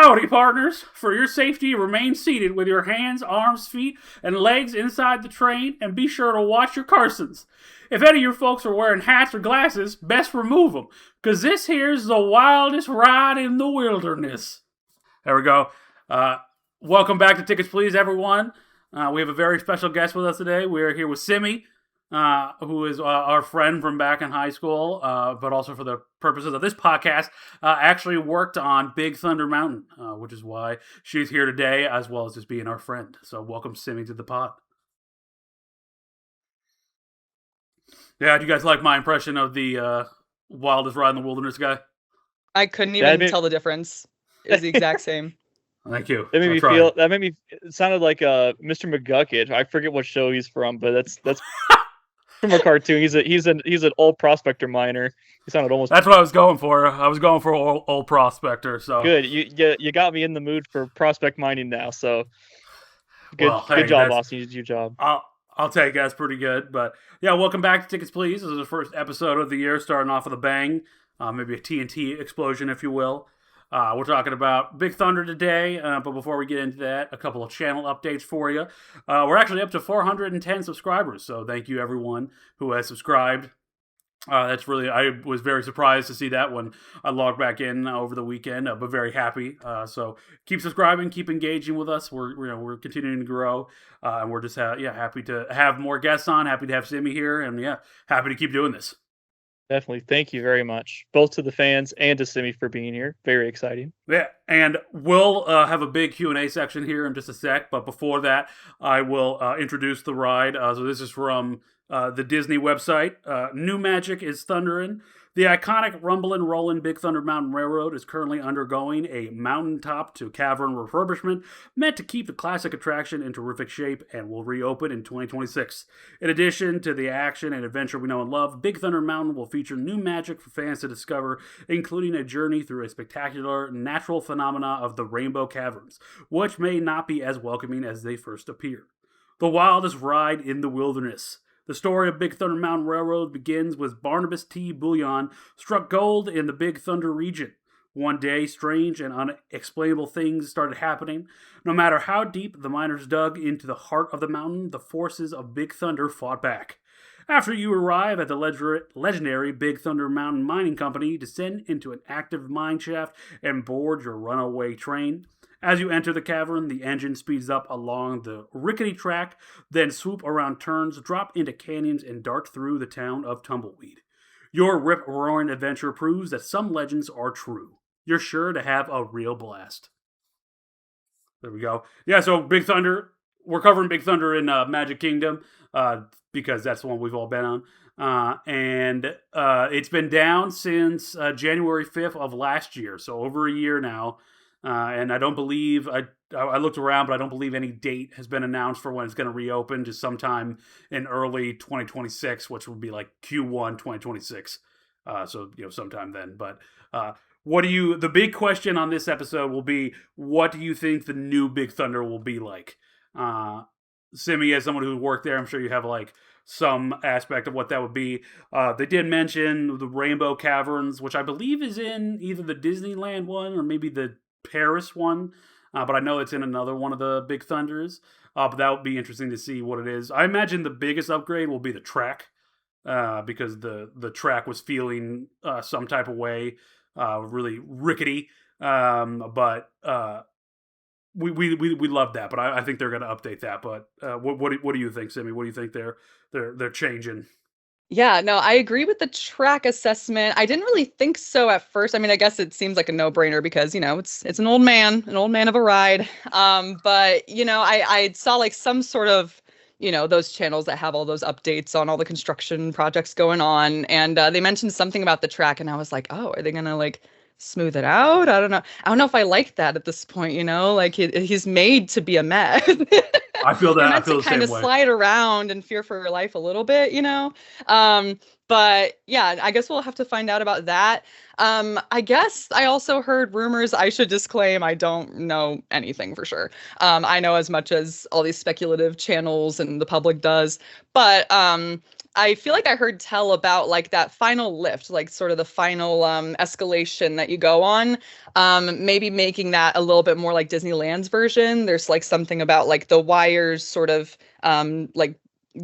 Howdy, partners! For your safety, remain seated with your hands, arms, feet, and legs inside the train, and be sure to watch your Carsons. If any of your folks are wearing hats or glasses, best remove them, because this here's the wildest ride in the wilderness. There we go. Welcome back to Tickets Please, everyone. We have a very special guest with us today. We're here with Simmy, who is our friend from back in high school, but also for the purposes of this podcast, actually worked on Big Thunder Mountain, which is why she's here today, as well as just being our friend. So welcome, Simmy, to the pod. Yeah, do you guys like my impression of the wildest ride in the wilderness guy? I couldn't even tell the difference. It was the exact same. Thank you. That made me it sounded like Mr. McGucket. I forget what show he's from, but that's from a cartoon. He's an old prospector miner. He sounded almost. That's what I was going for. I was going for old prospector. So good. You got me in the mood for prospect mining now. So good, well, good job, Austin. You did your job. I'll take it. That's pretty good. But yeah, welcome back to Tickets Please. This is the first episode of the year, starting off with a bang. Maybe a TNT explosion, if you will. We're talking about Big Thunder today, but before we get into that, a couple of channel updates for you. We're actually up to 410 subscribers, so thank you everyone who has subscribed. I was very surprised to see that when I logged back in over the weekend, but very happy. So keep subscribing, keep engaging with us. We're continuing to grow, and we're just happy to have more guests on. Happy to have Simmy here, and happy to keep doing this. Definitely. Thank you very much, both to the fans and to Simmy for being here. Very exciting. Yeah, and we'll have a big Q&A section here in just a sec, but before that, I will introduce the ride. So this is from the Disney website. New Magic is thunderin'. The iconic rumblin' rollin' Big Thunder Mountain Railroad is currently undergoing a mountaintop to cavern refurbishment meant to keep the classic attraction in terrific shape and will reopen in 2026. In addition to the action and adventure we know and love, Big Thunder Mountain will feature new magic for fans to discover, including a journey through a spectacular natural phenomena of the Rainbow Caverns, which may not be as welcoming as they first appear. The wildest ride in the wilderness. The story of Big Thunder Mountain Railroad begins with Barnabas T. Bullion struck gold in the Big Thunder region. One day, strange and unexplainable things started happening. No matter how deep the miners dug into the heart of the mountain, the forces of Big Thunder fought back. After you arrive at the legendary Big Thunder Mountain Mining Company, descend into an active mine shaft and board your runaway train. As you enter the cavern, the engine speeds up along the rickety track, then swoop around turns, drop into canyons, and dart through the town of Tumbleweed. Your rip-roaring adventure proves that some legends are true. You're sure to have a real blast. There we go. Yeah, so Big Thunder. We're covering Big Thunder in Magic Kingdom because that's the one we've all been on. And it's been down since January 5th of last year, so over a year now. And I don't believe, I looked around, but I don't believe any date has been announced for when it's going to reopen, just sometime in early 2026, which would be like Q1 2026. So, sometime then. But the big question on this episode will be, what do you think the new Big Thunder will be like? Simmy, as someone who worked there, I'm sure you have like some aspect of what that would be. They did mention the Rainbow Caverns, which I believe is in either the Disneyland one or maybe the Paris one, but I know it's in another one of the Big Thunders. But that would be interesting to see what it is. I imagine the biggest upgrade will be the track, because the track was feeling some type of way, really rickety. But we love that. But I think they're going to update that. But what do you think, Simmy? What do you think they're changing? Yeah, no, I agree with the track assessment. I didn't really think so at first. I mean, I guess it seems like a no-brainer because, it's an old man of a ride. But, I saw like some sort of, those channels that have all those updates on all the construction projects going on. And they mentioned something about the track and I was like, oh, are they going to like smooth it out? I don't know. I don't know if I like that at this point, like he's made to be a mess. I feel that. I feel the same way. Kind of slide around and fear for your life a little bit, But yeah, I guess we'll have to find out about that. I guess I also heard rumors. I should disclaim I don't know anything for sure. I know as much as all these speculative channels and the public does. But I feel like I heard tell about like that final lift, like sort of the final escalation that you go on. Maybe making that a little bit more like Disneyland's version. There's like something about like the wires sort of like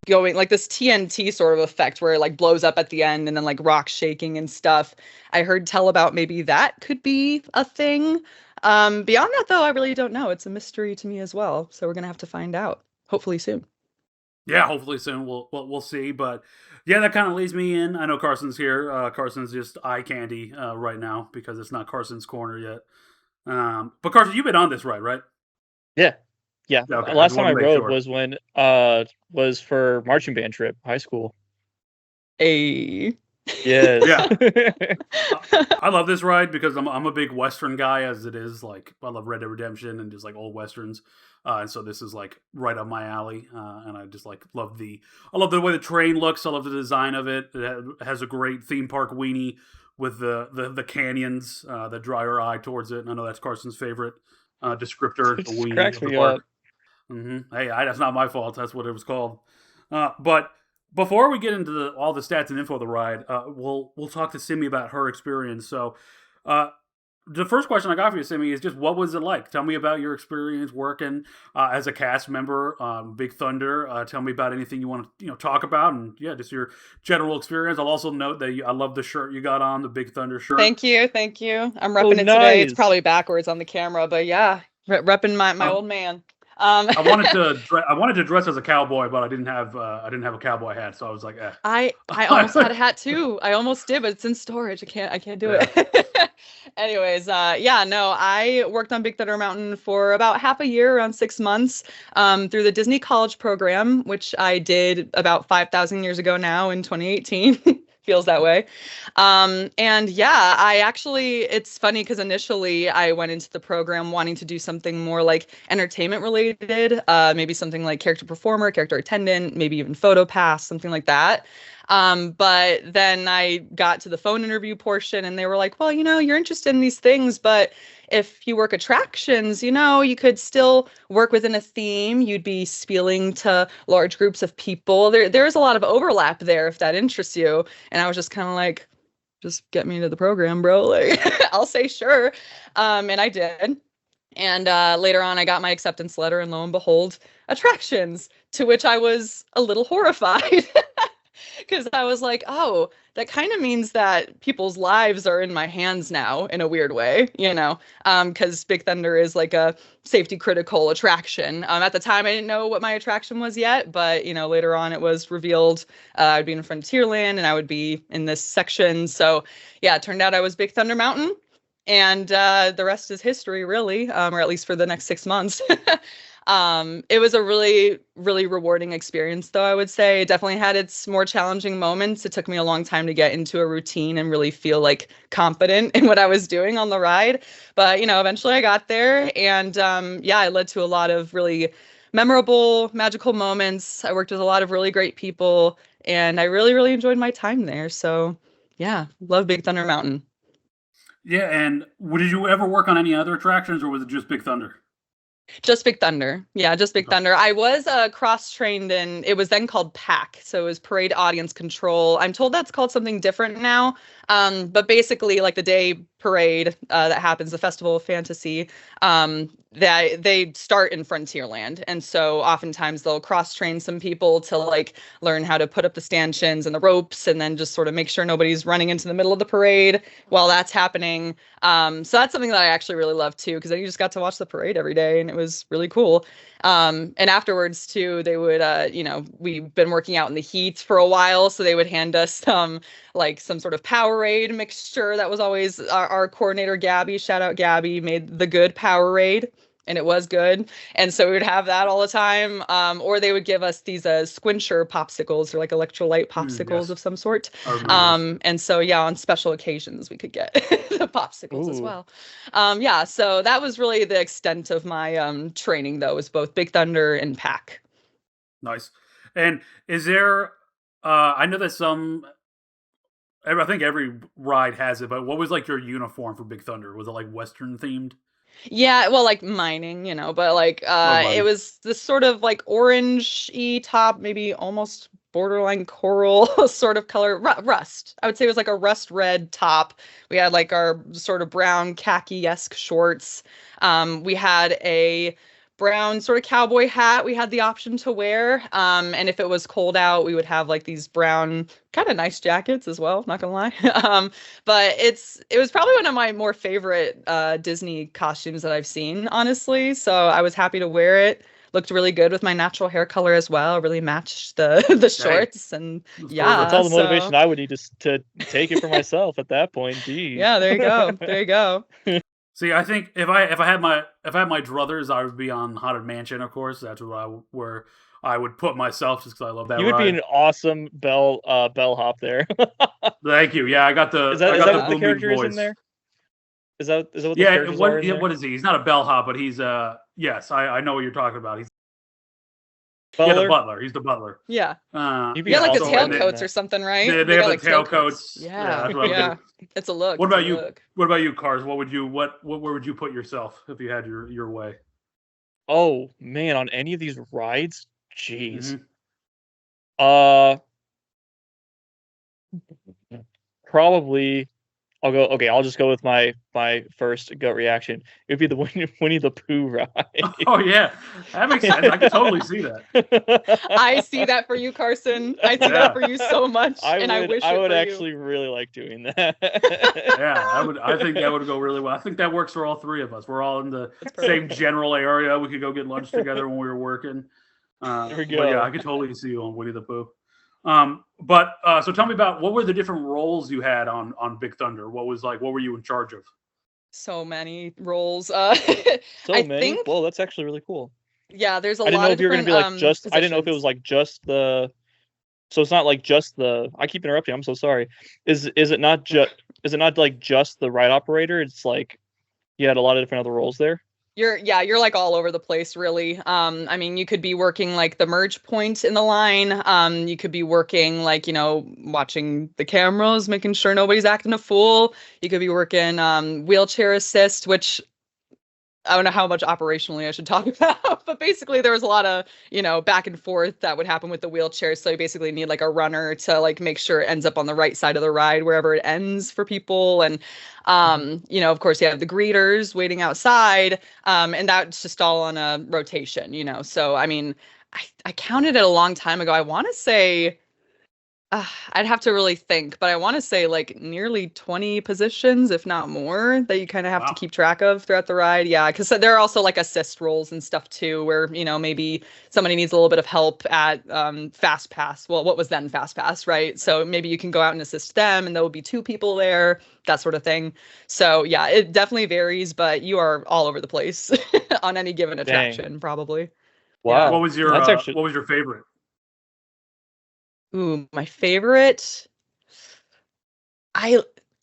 going like this TNT sort of effect where it like blows up at the end and then like rocks shaking and stuff. I heard tell about maybe that could be a thing. Beyond that though, I really don't know. It's a mystery to me as well. So we're gonna have to find out hopefully soon. Yeah, hopefully soon we'll see. But yeah, that kind of leads me in. I know Carson's here. Carson's just eye candy right now because it's not Carson's corner yet. But Carson, you've been on this ride, right? Yeah. Yeah. Okay, Last time I rode sure. was when was for marching band trip, high school. A Yes. Yeah. I love this ride because I'm a big Western guy as it is. Like I love Red Dead Redemption and just like old Westerns. And so this is like right up my alley. And I just like I love the way the train looks. I love the design of it. It has a great theme park weenie with the canyons that draw your eye towards it. And I know that's Carson's favorite descriptor, It the just weenie cracks of the me park. up. Hey, that's not my fault. That's what it was called. But before we get into all the stats and info of the ride, we'll talk to Simmy about her experience. So, the first question I got for you, Simmy, is just what was it like? Tell me about your experience working as a cast member on Big Thunder. Tell me about anything you want to talk about, and yeah, just your general experience. I'll also note that I love the shirt you got on, the Big Thunder shirt. Thank you, thank you. I'm repping it today. It's probably backwards on the camera, but yeah, repping my old man. I wanted to dress as a cowboy, but I didn't have a cowboy hat, so I was like, eh. I almost had a hat too. I almost did, but it's in storage. I can't do it. Anyways, yeah, no, I worked on Big Thunder Mountain for about half a year, around 6 months, through the Disney College program, which I did about 5,000 years ago now in 2018. Feels that way. And yeah, it's funny because initially I went into the program wanting to do something more like entertainment related, maybe something like character performer, character attendant, maybe even photo pass, something like that. But then I got to the phone interview portion and they were like, well, you're interested in these things, but if you work attractions, you could still work within a theme. You'd be spieling to large groups of people. There's a lot of overlap there if that interests you. And I was just kind of like, just get me into the program, bro. Like, I'll say sure. And I did. And later on, I got my acceptance letter, and lo and behold, attractions, to which I was a little horrified. Because I was like, oh, that kind of means that people's lives are in my hands now in a weird way, because Big Thunder is like a safety critical attraction. At the time, I didn't know what my attraction was yet, but, later on it was revealed I'd be in Frontierland and I would be in this section. So yeah, it turned out I was Big Thunder Mountain. And the rest is history, really, or at least for the next 6 months. It was a really, really rewarding experience, though, I would say. It definitely had its more challenging moments. It took me a long time to get into a routine and really feel like confident in what I was doing on the ride. But, eventually I got there. And yeah, it led to a lot of really memorable, magical moments. I worked with a lot of really great people, and I really, really enjoyed my time there. So yeah, love Big Thunder Mountain. Yeah, and did you ever work on any other attractions, or was it just Big Thunder? Just Big Thunder. Yeah, just Big Thunder. I was cross-trained in, it was then called PAC. So it was Parade Audience Control. I'm told that's called something different now. But basically, like the day parade that happens, the Festival of Fantasy, that they start in Frontierland. And so oftentimes they'll cross-train some people to like learn how to put up the stanchions and the ropes and then just sort of make sure nobody's running into the middle of the parade while that's happening. So that's something that I actually really love too, because then you just got to watch the parade every day and it was really cool. And afterwards too, they would, we've been working out in the heat for a while, so they would hand us some sort of Powerade mixture. That was always our coordinator, Gabby. Shout out Gabby, made the good Powerade. And it was good. And so we would have that all the time. Or they would give us these squincher popsicles, or like electrolyte popsicles Yes. of some sort. And so, yeah, on special occasions, we could get the popsicles as well. Yeah, so that was really the extent of my training, though, was both Big Thunder and PAC. Nice. And is there, I know that I think every ride has it, but what was like your uniform for Big Thunder? Was it like Western themed? Yeah, well, like mining, but like it was this sort of like orange-y top, maybe almost borderline coral sort of color, rust. I would say it was like a rust red top. We had like our sort of brown khaki-esque shorts. We had a brown sort of cowboy hat we had the option to wear. And if it was cold out, we would have like these brown kind of nice jackets as well, not gonna lie. But it was probably one of my more favorite Disney costumes that I've seen, honestly. So I was happy to wear it. Looked really good with my natural hair color as well. Really matched the shorts, and yeah, that's all the motivation I would need to take it for myself at that point. Geez. Yeah, there you go. There you go. See, I think if I had my druthers, I would be on Haunted Mansion, of course. That's where I would put myself, just because I love that. You would be an awesome bellhop there. Thank you. Yeah, I got the. Is that what the character is voice. In there? Is that what the characters are in there? What is he? He's not a bellhop, but he's yes, I know what you're talking about. He's Butler? Yeah, the butler. He's the butler. Yeah. You'd be Yeah, like the awesome tailcoats or something, right? They have got, the tailcoats. Yeah, that's what yeah. It's a look. What it's about a you? look. What about you, Cars? Where would you put yourself if you had your way? Oh man, on any of these rides, jeez. Probably. I'll just go with my first gut reaction. It would be the Winnie the Pooh ride. Oh yeah, that makes sense. I can totally see that. I see that for you, Carson. I see that for you so much, I wish I would for actually you. really like doing that. Yeah, I think that would go really well. I think that works for all three of us. We're all in the same general area. We could go get lunch together when we were working. There we go. But yeah, I could totally see you on Winnie the Pooh. So tell me about what were the different roles you had on Big Thunder? What were you in charge of? So many roles. So I many. think, well, that's actually really cool. Yeah, there's a I didn't lot know of if you were going to be like just. I didn't know if it positions. was like just the. So it's not like just the. I keep interrupting. I'm so sorry. Is it not just? Is it not like just the ride operator? It's like you had a lot of different other roles there. You're like all over the place, really. I mean, you could be working like the merge point in the line. You could be working like, watching the cameras, making sure nobody's acting a fool. You could be working wheelchair assist, which I don't know how much operationally I should talk about, but basically there was a lot of, back and forth that would happen with the wheelchair. So you basically need like a runner to like make sure it ends up on the right side of the ride, wherever it ends for people. And, of course you have the greeters waiting outside. And that's just all on a rotation, So, I mean, I counted it a long time ago. I want to say, I'd have to really think, but I want to say like nearly 20 positions, if not more, that you kind of have to keep track of throughout the ride. Yeah, because there are also like assist roles and stuff too, where maybe somebody needs a little bit of help at Fast Pass. Well, what was then Fast Pass, right? So maybe you can go out and assist them, and there will be 2 people there, that sort of thing. So yeah, it definitely varies, but you are all over the place on any given attraction, probably. Wow. What was your favorite? Ooh, my favorite.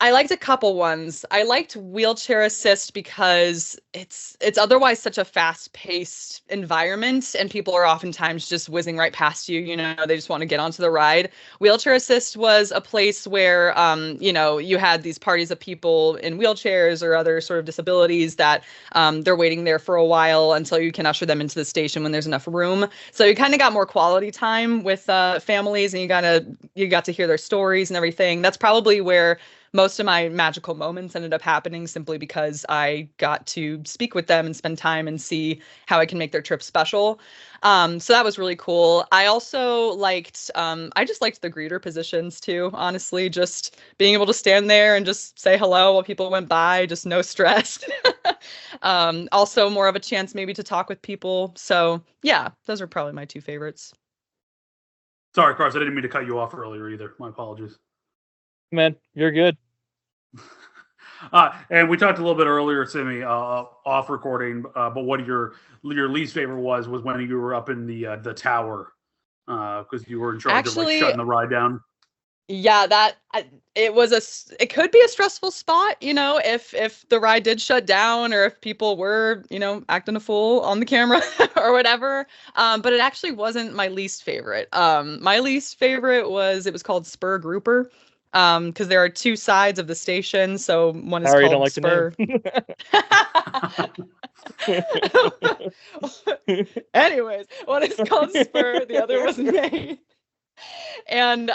I liked a couple ones. I liked wheelchair assist because it's otherwise such a fast-paced environment, and people are oftentimes just whizzing right past you. They just want to get onto the ride. Wheelchair assist was a place where, you had these parties of people in wheelchairs or other sort of disabilities that they're waiting there for a while until you can usher them into the station when there's enough room. So you kind of got more quality time with families, and you got to hear their stories and everything. That's probably where most of my magical moments ended up happening, simply because I got to speak with them and spend time and see how I can make their trip special. So that was really cool. I also liked, I just liked the greeter positions too, honestly, just being able to stand there and just say hello while people went by, just no stress. Also more of a chance maybe to talk with people. So yeah, those are probably my 2 favorites. Sorry, Carson, I didn't mean to cut you off earlier either. My apologies. Man, you're good. And we talked a little bit earlier, Simmy, off recording. But what your least favorite was when you were up in the tower, because you were in charge of like shutting the ride down. Yeah, it could be a stressful spot, if the ride did shut down, or if people were, acting a fool on the camera or whatever. But it actually wasn't my least favorite. My least favorite it was called Spur Grouper. Because there are 2 sides of the station, so one is called Spur. Anyways, one is called Spur, the other was May. And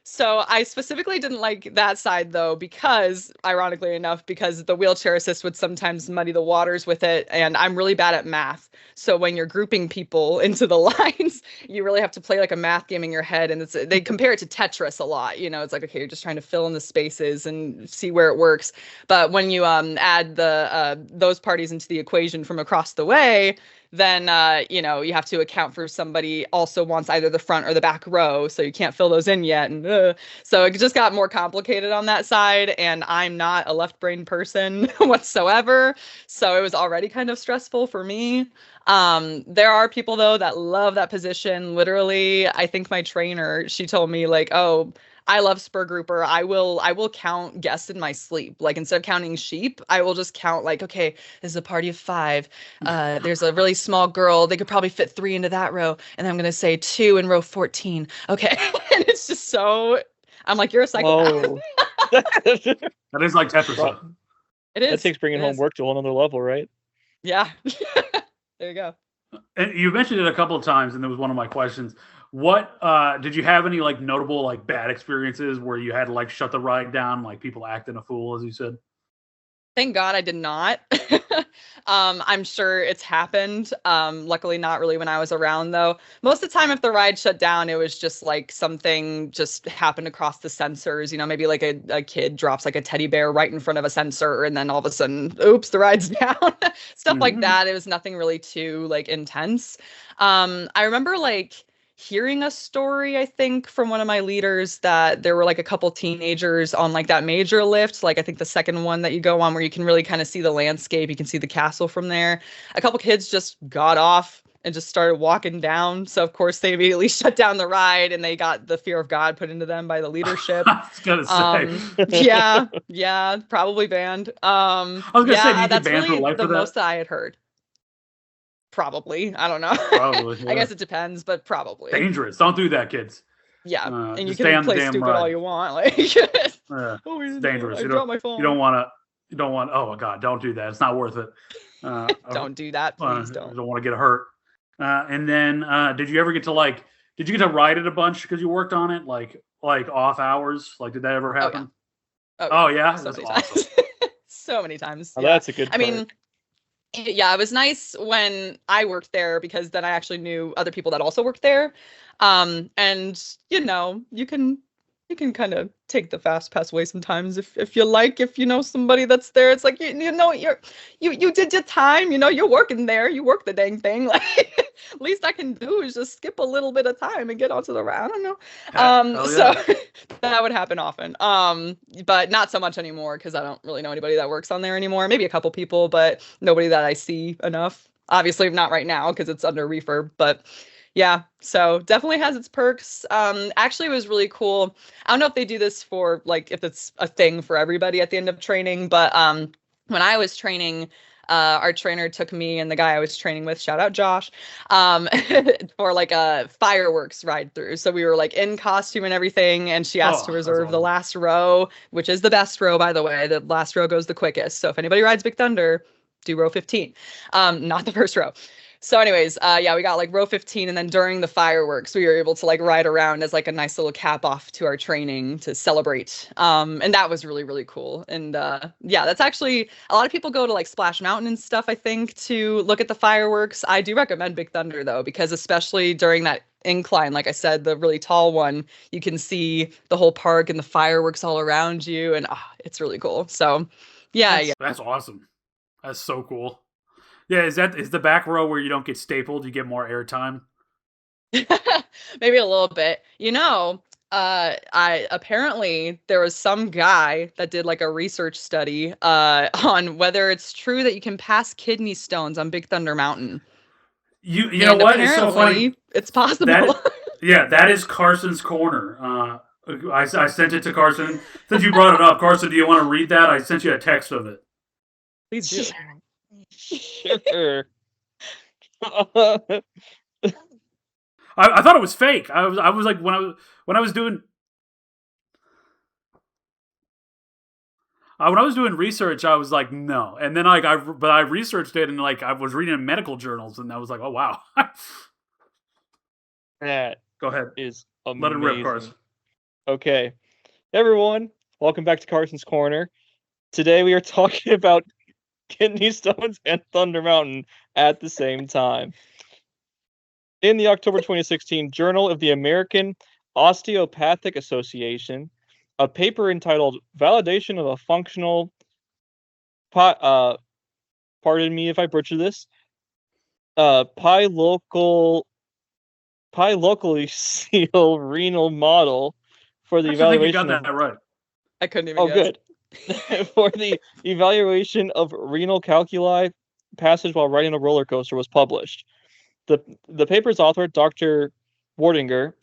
so I specifically didn't like that side though, because ironically enough, because the wheelchair assist would sometimes muddy the waters with it, and I'm really bad at math. So when you're grouping people into the lines, you really have to play like a math game in your head, and they compare it to Tetris a lot. You know, it's like, okay, you're just trying to fill in the spaces and see where it works. But when you add the those parties into the equation from across the way, then you know, you have to account for somebody also wants either the front or the back row, so you can't fill those in yet. And so it just got more complicated on that side, and I'm not a left brain person whatsoever, so it was already kind of stressful for me. There are people though that love that position. Literally, I think my trainer, she told me like, oh, I love spur grouper. I will count guests in my sleep. Like, instead of counting sheep, I will just count like, okay, this is a party of 5. There's a really small girl. They could probably fit 3 into that row. And then I'm gonna say 2 in row 14. Okay. And it's just so, I'm like, you're a psychopath. Oh, That is like Tetris. Right. It is. that takes bringing It home is. work to a whole nother level, right? Yeah. There you go. And you mentioned it a couple of times, and it was one of my questions. What did you have any like notable like bad experiences where you had to like shut the ride down, like people acting a fool, as you said? Thank God I did not. I'm sure it's happened. Luckily, not really when I was around, though. Most of the time, if the ride shut down, it was just like something just happened across the sensors. You know, maybe like a kid drops like a teddy bear right in front of a sensor, and then all of a sudden, oops, the ride's down. Stuff like that. It was nothing really too like intense. I remember like hearing a story, I think, from one of my leaders that there were like a couple teenagers on like that major lift, like I think the second one that you go on where you can really kind of see the landscape, you can see the castle from there. A couple kids just got off and just started walking down. So of course they immediately shut down the ride, and they got the fear of God put into them by the leadership. I was gonna say. Yeah, probably banned. I was gonna say, do you get That's banned for really life the for that? most that I had heard. Probably. I don't know. Probably. I Yeah. guess it depends, but probably. Dangerous. Don't do that, kids. Yeah, and you Just stay can on the play damn stupid all ride. you want. Like, oh, It's dangerous. I You dropped don't. my phone. You don't want to. You don't want. Oh my God! Don't do that. It's not worth it. Don't do that, please You don't. don't want to get hurt. And then, did you ever get to like? Did you get to ride it a bunch because you worked on it, like off hours? Like, did that ever happen? Oh yeah, So that's many awesome. times. So many times. Oh, Yeah. that's a good I part. mean, yeah, it was nice when I worked there because then I actually knew other people that also worked there. And you know, you can kind of take the fast pass away sometimes if you like, if you know somebody that's there. It's like you know you did your time, you know, you're working there, you work the dang thing. Like, least I can do is just skip a little bit of time and get onto the round. I don't know. Hell So yeah. that would happen often. But not so much anymore because I don't really know anybody that works on there anymore. Maybe a couple people, but nobody that I see enough. Obviously not right now because it's under refurb, but yeah, so definitely has its perks. Actually it was really cool. I don't know if they do this for like if it's a thing for everybody at the end of training, but when I was training, our trainer took me and the guy I was training with, shout out Josh, for like a fireworks ride through. So we were like in costume and everything, and she asked to That's reserve the awesome. last row, which is the best row, by the way. The last row goes the quickest. So if anybody rides Big Thunder, do row 15, not the first row. So anyways, yeah, we got like row 15, and then during the fireworks, we were able to like ride around as like a nice little cap off to our training to celebrate. And that was really, really cool. And yeah, that's actually, a lot of people go to like Splash Mountain and stuff, I think, to look at the fireworks. I do recommend Big Thunder though, because especially during that incline, like I said, the really tall one, you can see the whole park and the fireworks all around you, and it's really cool. So yeah. That's awesome. That's so cool. Yeah, is the back row where you don't get stapled, you get more airtime? Maybe a little bit. You know, I apparently there was some guy that did like a research study on whether it's true that you can pass kidney stones on Big Thunder Mountain. You know what? It's so funny. Apparently, it's possible. That is Carson's corner. I sent it to Carson. Since you brought it up, Carson, do you want to read that? I sent you a text of it. Please do. Sure. I thought it was fake. I was like when I was doing when I was doing research, I was like no, and then like I researched it, and like I was reading medical journals, and I was like, oh wow. That Go ahead. is Let it rip, Amazing. Carson. Okay, everyone, welcome back to Carson's Corner. Today we are talking about kidney stones and Thunder Mountain at the same time. In the October 2016 Journal of the American Osteopathic Association, a paper entitled "Validation of a Functional," pardon me if I butcher this, locally seal renal model for the I actually think you evaluation got of. that right. I couldn't even Oh, guess. good. For the evaluation of renal calculi passage while riding a roller coaster was published. The paper's author, Dr. Wardinger,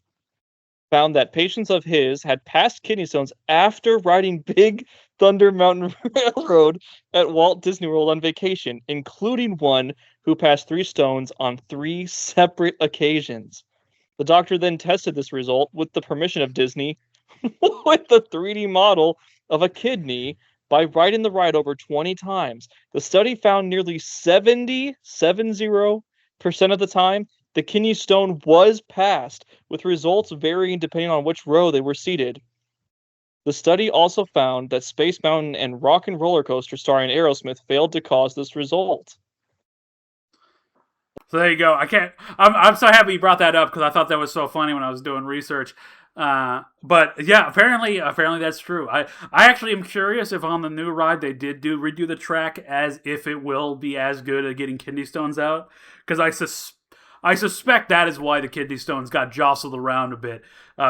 found that patients of his had passed kidney stones after riding Big Thunder Mountain Railroad at Walt Disney World on vacation, including one who passed 3 stones on 3 separate occasions. The doctor then tested this result with the permission of Disney with the 3D model of a kidney by riding the ride over 20 times. The study found nearly 70% of the time the kidney stone was passed, with results varying depending on which row they were seated. The study also found that Space Mountain and Rock and Roller Coaster starring Aerosmith failed to cause this result. So there you go. I'm so happy you brought that up because I thought that was so funny when I was doing research. But yeah, apparently that's true. I actually am curious if on the new ride they did redo the track as if it will be as good at getting kidney stones out, because I suspect that is why the kidney stones got jostled around a bit,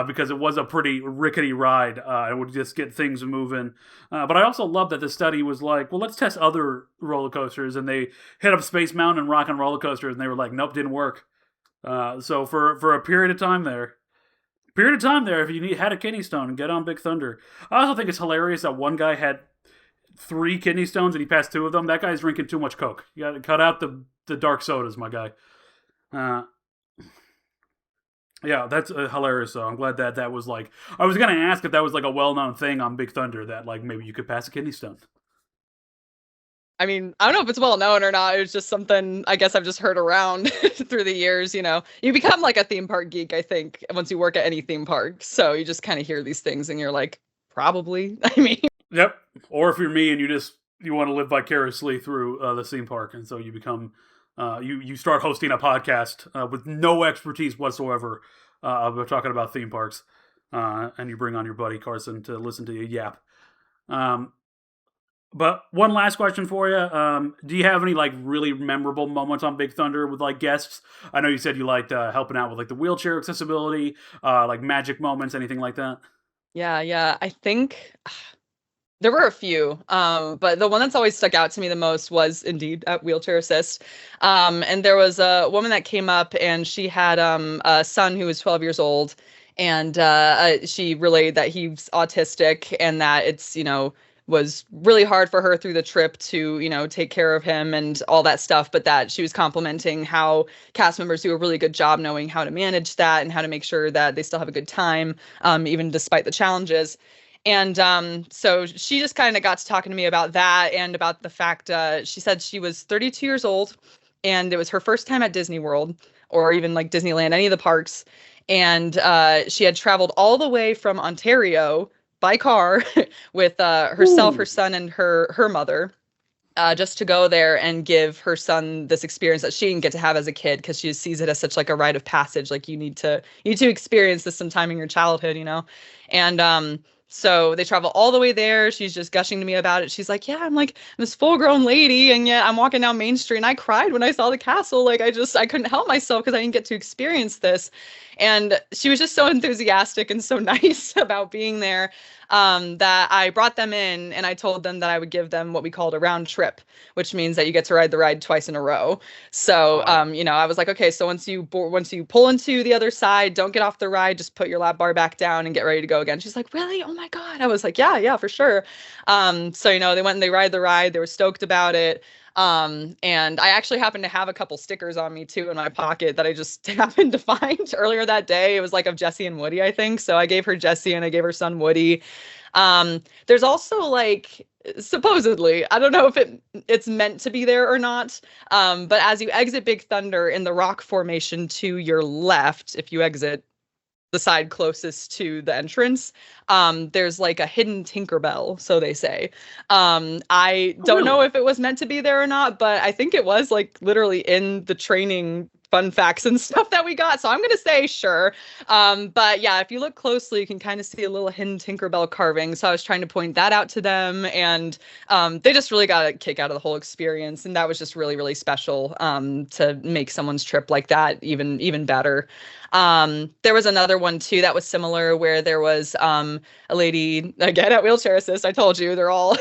because it was a pretty rickety ride. It would just get things moving. But I also love that the study was like, well, let's test other roller coasters, and they hit up Space Mountain and Rock and Roller Coaster, and they were like, nope, didn't work. So for a period of time there, if you had a kidney stone, get on Big Thunder. I also think it's hilarious that one guy had 3 kidney stones and he passed 2 of them. That guy's drinking too much Coke. You got to cut out the dark sodas, my guy. Yeah, that's hilarious. So I'm glad that was like. I was gonna ask if that was like a well-known thing on Big Thunder that like maybe you could pass a kidney stone. I mean, I don't know if it's well known or not. It was just something I guess I've just heard around through the years. You know, you become like a theme park geek, I think, once you work at any theme park. So you just kind of hear these things and you're like, probably. I mean, Yep. Or if you're me and you want to live vicariously through the theme park, and so you become you start hosting a podcast with no expertise whatsoever about talking about theme parks, and you bring on your buddy Carson to listen to you yap. But one last question for you: do you have any like really memorable moments on Big Thunder with like guests? I know you said you liked helping out with like the wheelchair accessibility, like magic moments, anything like that. yeah. I think there were a few, but the one that's always stuck out to me the most was indeed at wheelchair assist. And there was a woman that came up and she had a son who was 12 years old, and she relayed that he's autistic and that it's, was really hard for her through the trip to, take care of him and all that stuff, but that she was complimenting how cast members do a really good job knowing how to manage that and how to make sure that they still have a good time, even despite the challenges. And so she just kind of got to talking to me about that and about the fact she said she was 32 years old and it was her first time at Disney World or even like Disneyland, any of the parks. And she had traveled all the way from Ontario by car with herself, her son, and her mother. Just to go there and give her son this experience that she didn't get to have as a kid, because she sees it as such like a rite of passage. Like you need to experience this sometime in your childhood, And so they travel all the way there. She's just gushing to me about it. She's like, yeah, I'm like this full grown lady, and yet I'm walking down Main Street and I cried when I saw the castle. Like I couldn't help myself because I didn't get to experience this. And she was just so enthusiastic and so nice about being there, that I brought them in and I told them that I would give them what we called a round trip, which means that you get to ride the ride twice in a row. So, I was like, okay, so once you pull into the other side, don't get off the ride, just put your lap bar back down and get ready to go again. She's like, really? Oh my God. I was like, yeah, for sure. So, they went and they ride the ride. They were stoked about it. And I actually happened to have a couple stickers on me too in my pocket that I just happened to find earlier that day. It was like of Jessie and Woody, I think. So I gave her Jessie and I gave her son Woody. There's also like, supposedly, I don't know if it's meant to be there or not. But as you exit Big Thunder in the rock formation to your left, if you exit the side closest to the entrance, there's like a hidden Tinkerbell, so they say. I don't know if it was meant to be there or not, but I think it was like literally in the training fun facts and stuff that we got. So I'm going to say sure. But yeah, if you look closely, you can kind of see a little hidden Tinkerbell carving. So I was trying to point that out to them, and they just really got a kick out of the whole experience. And that was just really, really special to make someone's trip like that even better. There was another one too that was similar, where there was a lady, again at Wheelchair Assist. I told you they're all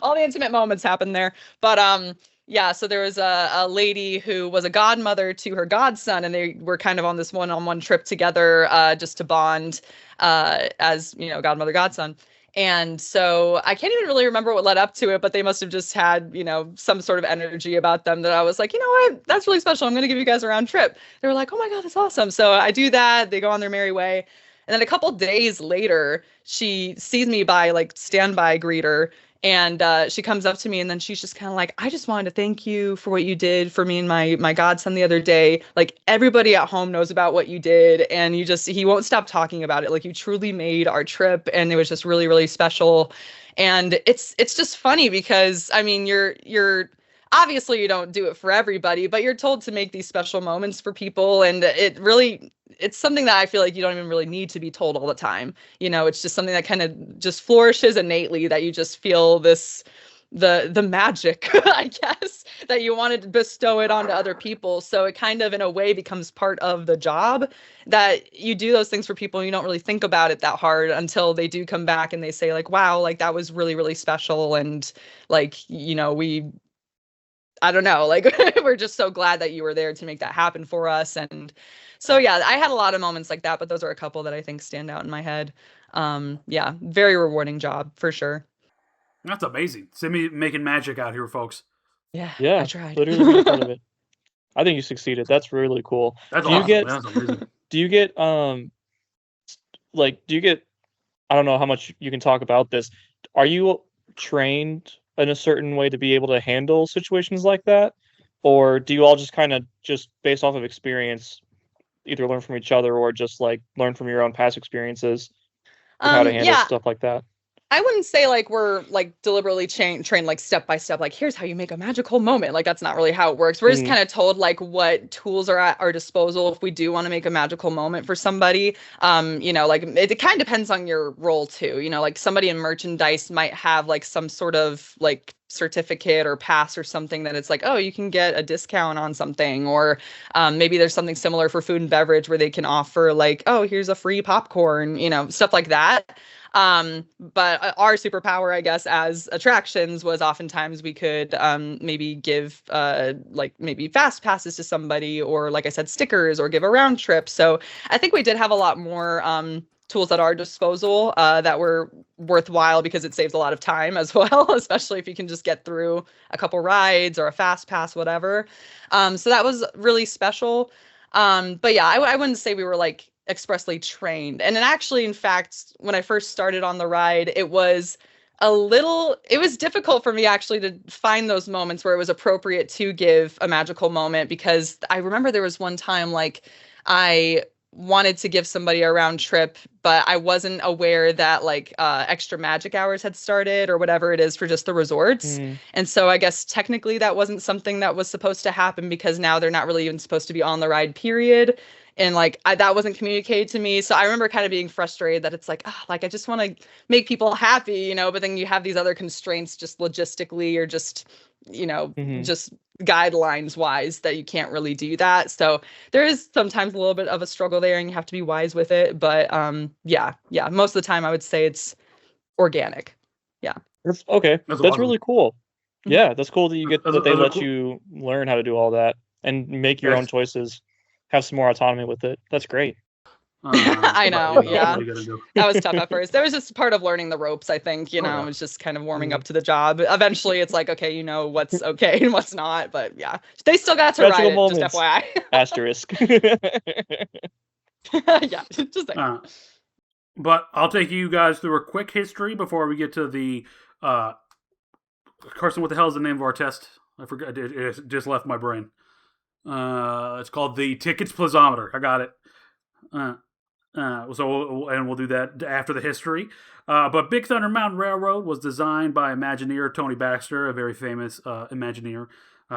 all the intimate moments happen there. But yeah, so there was a lady who was a godmother to her godson, and they were kind of on this one-on-one trip together just to bond as, godmother, godson. And so I can't even really remember what led up to it, but they must have just had, some sort of energy about them that I was like, you know what, that's really special. I'm going to give you guys a round trip. They were like, oh my God, that's awesome. So I do that. They go on their merry way. And then a couple days later, she sees me by like standby greeter. And she comes up to me, and then she's just kind of like, I just wanted to thank you for what you did for me and my godson the other day. Like, everybody at home knows about what you did, and he won't stop talking about it. Like, you truly made our trip, and it was just really, really special. And it's just funny because, I mean, you're obviously you don't do it for everybody, but you're told to make these special moments for people, and it's something that I feel like you don't even really need to be told all the time. It's just something that kind of just flourishes innately, that you just feel the magic, I guess, that you want to bestow it onto other people. So it kind of, in a way, becomes part of the job, that you do those things for people and you don't really think about it that hard until they do come back and they say like, wow, like that was really, really special. And like, I don't know, like we're just so glad that you were there to make that happen for us. And so, yeah, I had a lot of moments like that, but those are a couple that I think stand out in my head. Yeah, very rewarding job for sure. That's amazing. Simmy making magic out here, folks. Yeah, Yeah, I tried. literally being part of it. I think you succeeded. That's really cool. That's Do you awesome. get- That's amazing. Do you get I don't know how much you can talk about this. Are you trained in a certain way to be able to handle situations like that? Or do you all just kind of just based off of experience either learn from each other or just like learn from your own past experiences of how to handle stuff like that? I wouldn't say like we're like deliberately trained like step by step, like here's how you make a magical moment. Like that's not really how it works. We're just kind of told like what tools are at our disposal if we do want to make a magical moment for somebody. Like it kind of depends on your role too. Like somebody in merchandise might have like some sort of like certificate or pass or something that it's like, oh, you can get a discount on something, or maybe there's something similar for food and beverage where they can offer like, oh, here's a free popcorn, stuff like that. But our superpower, I guess, as attractions was oftentimes we could maybe give like maybe fast passes to somebody, or like I said, stickers, or give a round trip. So I think we did have a lot more tools at our disposal that were worthwhile because it saves a lot of time as well, especially if you can just get through a couple rides or a fast pass, whatever. So that was really special. But yeah, I wouldn't say we were like expressly trained. And then actually, in fact, when I first started on the ride, it was difficult for me actually to find those moments where it was appropriate to give a magical moment, because I remember there was one time like I wanted to give somebody a round trip, but I wasn't aware that like extra magic hours had started or whatever it is for just the resorts. And so I guess technically that wasn't something that was supposed to happen, because now they're not really even supposed to be on the ride, period. And like that wasn't communicated to me. So I remember kind of being frustrated that it's like, like I just want to make people happy, but then you have these other constraints just logistically or just, just guidelines wise that you can't really do that. So there is sometimes a little bit of a struggle there, and you have to be wise with it. But yeah, most of the time I would say it's organic. Yeah. Okay. That's awesome. Really cool. Yeah, that's cool that you get that they let cool. you learn how to do all that and make your own choices. Have some more autonomy with it. That's great. I know, yeah. Do? That was tough at first. There was just part of learning the ropes, I think, it was just kind of warming up to the job. Eventually it's like, okay, what's okay and what's not, but yeah. They still got to ride it, just FYI. Asterisk. Yeah, just like but I'll take you guys through a quick history before we get to the Carson, what the hell is the name of our test? I forgot, it just left my brain. It's called the Tickets Plazometer. I got it. And we'll do that after the history. But Big Thunder Mountain Railroad was designed by Imagineer Tony Baxter, a very famous Imagineer,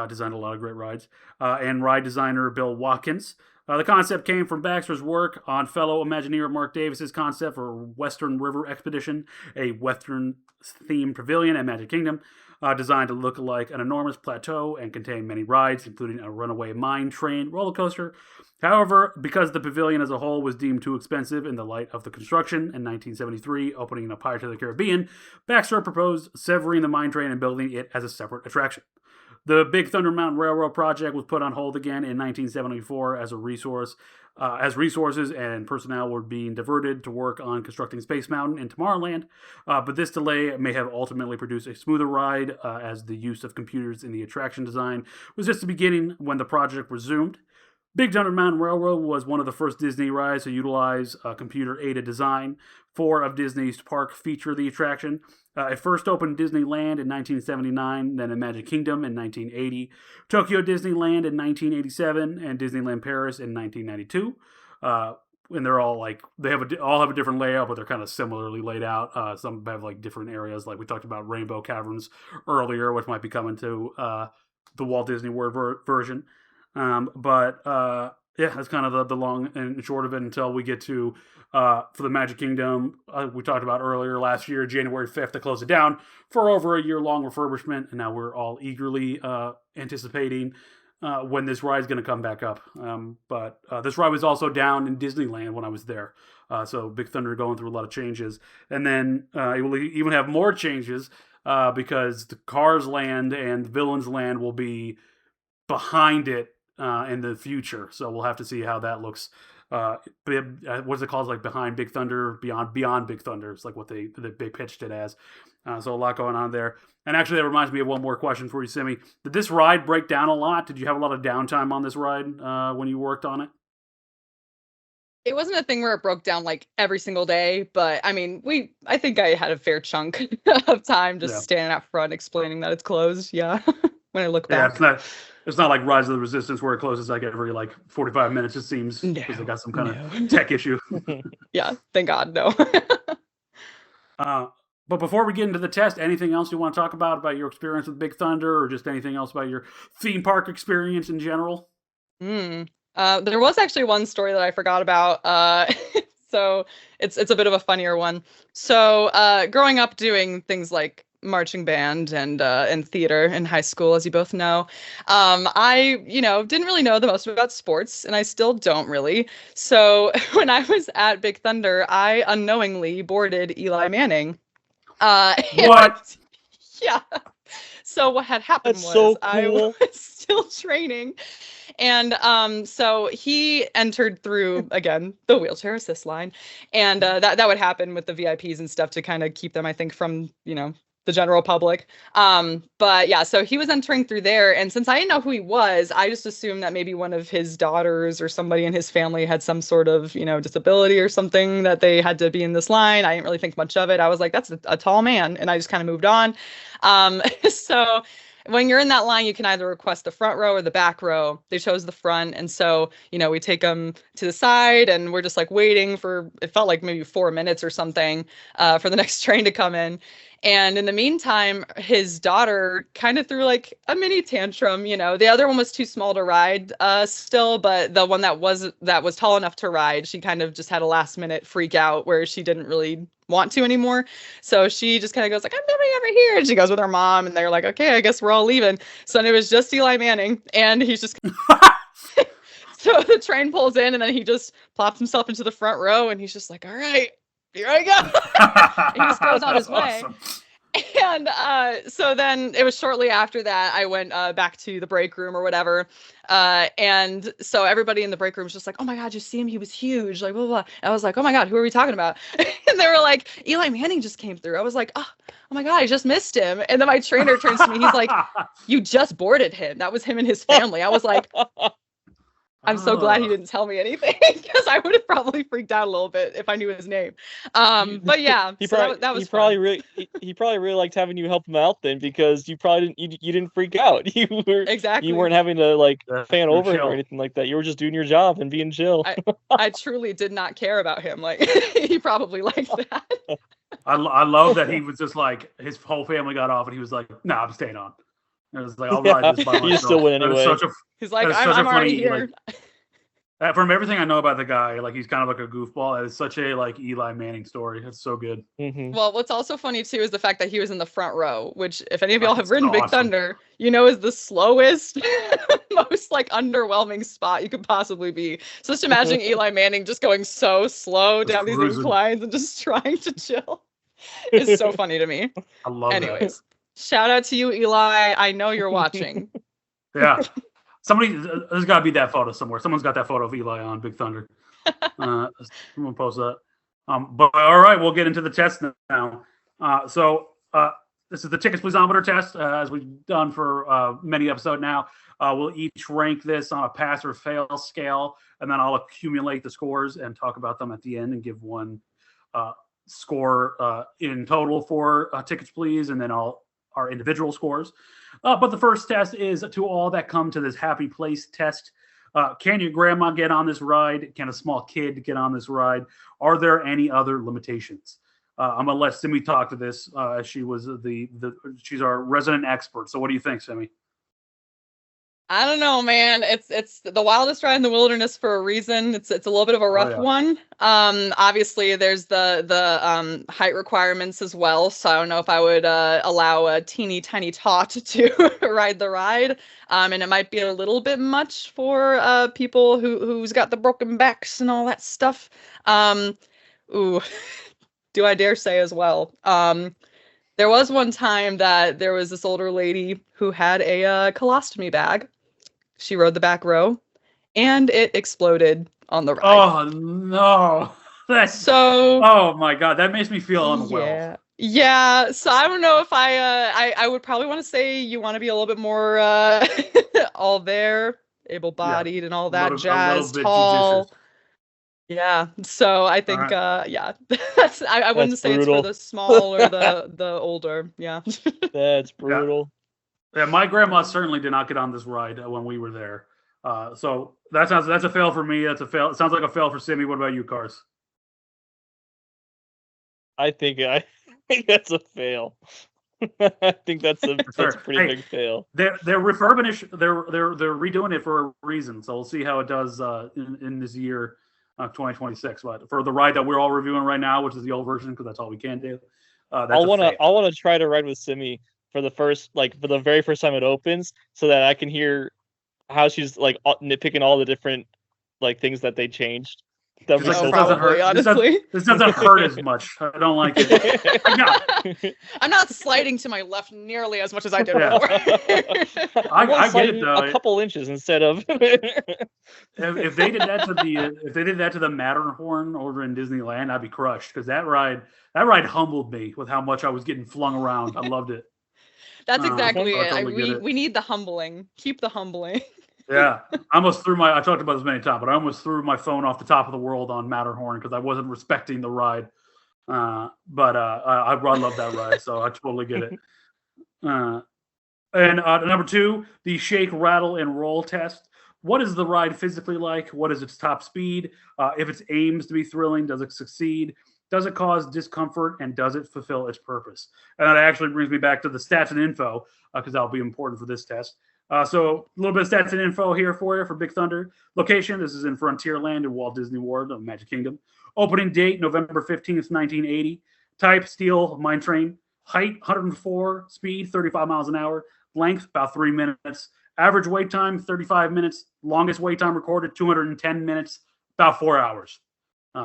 designed a lot of great rides, and ride designer Bill Watkins. The concept came from Baxter's work on fellow Imagineer Mark Davis's concept for Western River Expedition, a Western-themed pavilion at Magic Kingdom, designed to look like an enormous plateau and contain many rides, including a runaway mine train roller coaster. However, because the pavilion as a whole was deemed too expensive in the light of the construction in 1973, opening a Pirates of the Caribbean, Baxter proposed severing the mine train and building it as a separate attraction. The Big Thunder Mountain Railroad project was put on hold again in 1974 as resources and personnel were being diverted to work on constructing Space Mountain in Tomorrowland. But this delay may have ultimately produced a smoother ride, as the use of computers in the attraction design was just the beginning when the project resumed. Big Thunder Mountain Railroad was one of the first Disney rides to utilize computer-aided design. 4 of Disney's parks feature the attraction. It first opened Disneyland in 1979, then in Magic Kingdom in 1980, Tokyo Disneyland in 1987, and Disneyland Paris in 1992. And they're all all have a different layout, but they're kind of similarly laid out. Some have like different areas, like we talked about Rainbow Caverns earlier, which might be coming to the Walt Disney World version. Yeah, that's kind of the long and short of it until we get to, for the Magic Kingdom, we talked about earlier last year, January 5th, to close it down for over a year-long refurbishment, and now we're all eagerly anticipating when this ride is going to come back up. But this ride was also down in Disneyland when I was there, so Big Thunder going through a lot of changes. And then it will even have more changes because the Cars Land and Villains Land will be behind it in the future, so we'll have to see how that looks. What's it called? Like behind Big Thunder, beyond Big Thunder. It's like what they pitched it as. So a lot going on there. And actually, that reminds me of one more question for you, Simmy. Did this ride break down a lot? Did you have a lot of downtime on this ride when you worked on it? It wasn't a thing where it broke down like every single day, but I mean, I think I had a fair chunk of time just standing out front explaining that it's closed. Yeah, when I look back. It's not like Rise of the Resistance where it closes like every 45 minutes, it seems, because they got some kind of tech issue. Yeah, thank God, no. But before we get into the test, anything else you want to talk about your experience with Big Thunder, or just anything else about your theme park experience in general? There was actually one story that I forgot about. So it's a bit of a funnier one. So growing up doing things like marching band and theater in high school, as you both know, I didn't really know the most about sports, and I still don't really. So when I was at Big Thunder, I unknowingly boarded Eli Manning. What? Yeah. So what had happened was so cool. I was still training. And so he entered through, again, the wheelchair assist line. And that would happen with the VIPs and stuff to kind of keep them, I think, from, the general public. But yeah, so he was entering through there. And since I didn't know who he was, I just assumed that maybe one of his daughters or somebody in his family had some sort of, disability or something that they had to be in this line. I didn't really think much of it. I was like, that's a tall man. And I just kind of moved on. So when you're in that line, you can either request the front row or the back row. They chose the front. And so, we take them to the side and we're just like waiting for, it felt like maybe 4 minutes or something for the next train to come in. And in the meantime, his daughter kind of threw like a mini tantrum. The other one was too small to ride still, but the one that was tall enough to ride, she kind of just had a last minute freak out where she didn't really want to anymore. So she just kind of goes like, I'm coming over here. And she goes with her mom and they're like, okay, I guess we're all leaving. So and it was just Eli Manning and he's just, so the train pulls in and then he just plops himself into the front row and he's just like, all right, here I go. He just goes on his way. Awesome. And so then it was shortly after that I went back to the break room or whatever. And so everybody in the break room was just like, oh my God, you see him? He was huge. Like, blah, blah, blah. And I was like, oh my God, who are we talking about? And they were like, Eli Manning just came through. I was like, oh my God, I just missed him. And then my trainer turns to me. He's like, you just boarded him. That was him and his family. I was like, I'm so glad he didn't tell me anything because I would have probably freaked out a little bit if I knew his name. But yeah, that was probably really liked having you help him out then, because you probably you didn't freak out. You weren't having to like fan over him or anything like that. You were just doing your job and being chill. I truly did not care about him. Like he probably liked that. I love that he was just like, his whole family got off and he was like, "Nah, I'm staying on." And it was like, "I'll ride this by myself." You still win anyway. He's like, I'm already here. From everything I know about the guy, like he's kind of like a goofball. That is such a like Eli Manning story. It's so good. Mm-hmm. Well, what's also funny too is the fact that he was in the front row, which if any of y'all have ridden Big Thunder, you know is the slowest, most like underwhelming spot you could possibly be. So just imagine Eli Manning just going so slow down these inclines and just trying to chill. It's so funny to me. I love it. Anyways, shout out to you, Eli. I know you're watching. Yeah. There's got to be that photo somewhere. Someone's got that photo of Eli on Big Thunder. Someone post that. But all right, we'll get into the test now. This is the Tickets Pleaseometer test, as we've done for many episodes now. We'll each rank this on a pass or fail scale, and then I'll accumulate the scores and talk about them at the end and give one score in total for Tickets Please, and then our individual scores. But the first test is to all that come to this happy place test. Can your grandma get on this ride? Can a small kid get on this ride? Are there any other limitations? I'm gonna let Simmy talk to this. She was she's our resident expert. So what do you think, Simmy? I don't know, man. It's the wildest ride in the wilderness for a reason. It's a little bit of a rough one. Obviously there's the height requirements as well. So I don't know if I would allow a teeny tiny tot to ride the ride. And it might be a little bit much for people who's got the broken backs and all that stuff. Ooh, do I dare say as well? There was one time that there was this older lady who had a colostomy bag. She rode the back row, and it exploded on the ride. Oh no! Oh my god, that makes me feel unwell. Yeah. So I don't know if I would probably want to say you want to be a little bit more all there, able-bodied, and all that jazz, tall. Judicious. Yeah. So I think that's I wouldn't say brutal. It's for the small or the older. Yeah. That's brutal. Yeah, my grandma certainly did not get on this ride when we were there. So that's a fail for me. That's a fail. It sounds like a fail for Simmy. What about you, Carson? I think that's a fail. I think that's a pretty big fail. They're refurbished. They're redoing it for a reason. So we'll see how it does in this year, 2026. But for the ride that we're all reviewing right now, which is the old version, because that's all we can do. I want to try to ride with Simmy for the very first time it opens, so that I can hear how she's like nitpicking all the different like things that they changed. This doesn't hurt. Honestly, this doesn't hurt as much. I don't like it. I'm not sliding to my left nearly as much as I did before. I get it though. A couple inches instead of. If they did that to the Matterhorn over in Disneyland, I'd be crushed, because that ride humbled me with how much I was getting flung around. I loved it. That's exactly it. We need the humbling. Keep the humbling. Yeah, I talked about this many times, but I almost threw my phone off the top of the world on Matterhorn because I wasn't respecting the ride. I love that ride, so I totally get it. And number 2, the shake, rattle, and roll test. What is the ride physically like? What is its top speed? If it aims to be thrilling, does it succeed? Does it cause discomfort, and does it fulfill its purpose? And that actually brings me back to the stats and info, because that'll be important for this test. So a little bit of stats and info here for you for Big Thunder. Location, this is in Frontierland in Walt Disney World of Magic Kingdom. Opening date, November 15th, 1980. Type, steel, mine train. Height, 104. Speed, 35 miles an hour. Length, about 3 minutes. Average wait time, 35 minutes. Longest wait time recorded, 210 minutes. About 4 hours,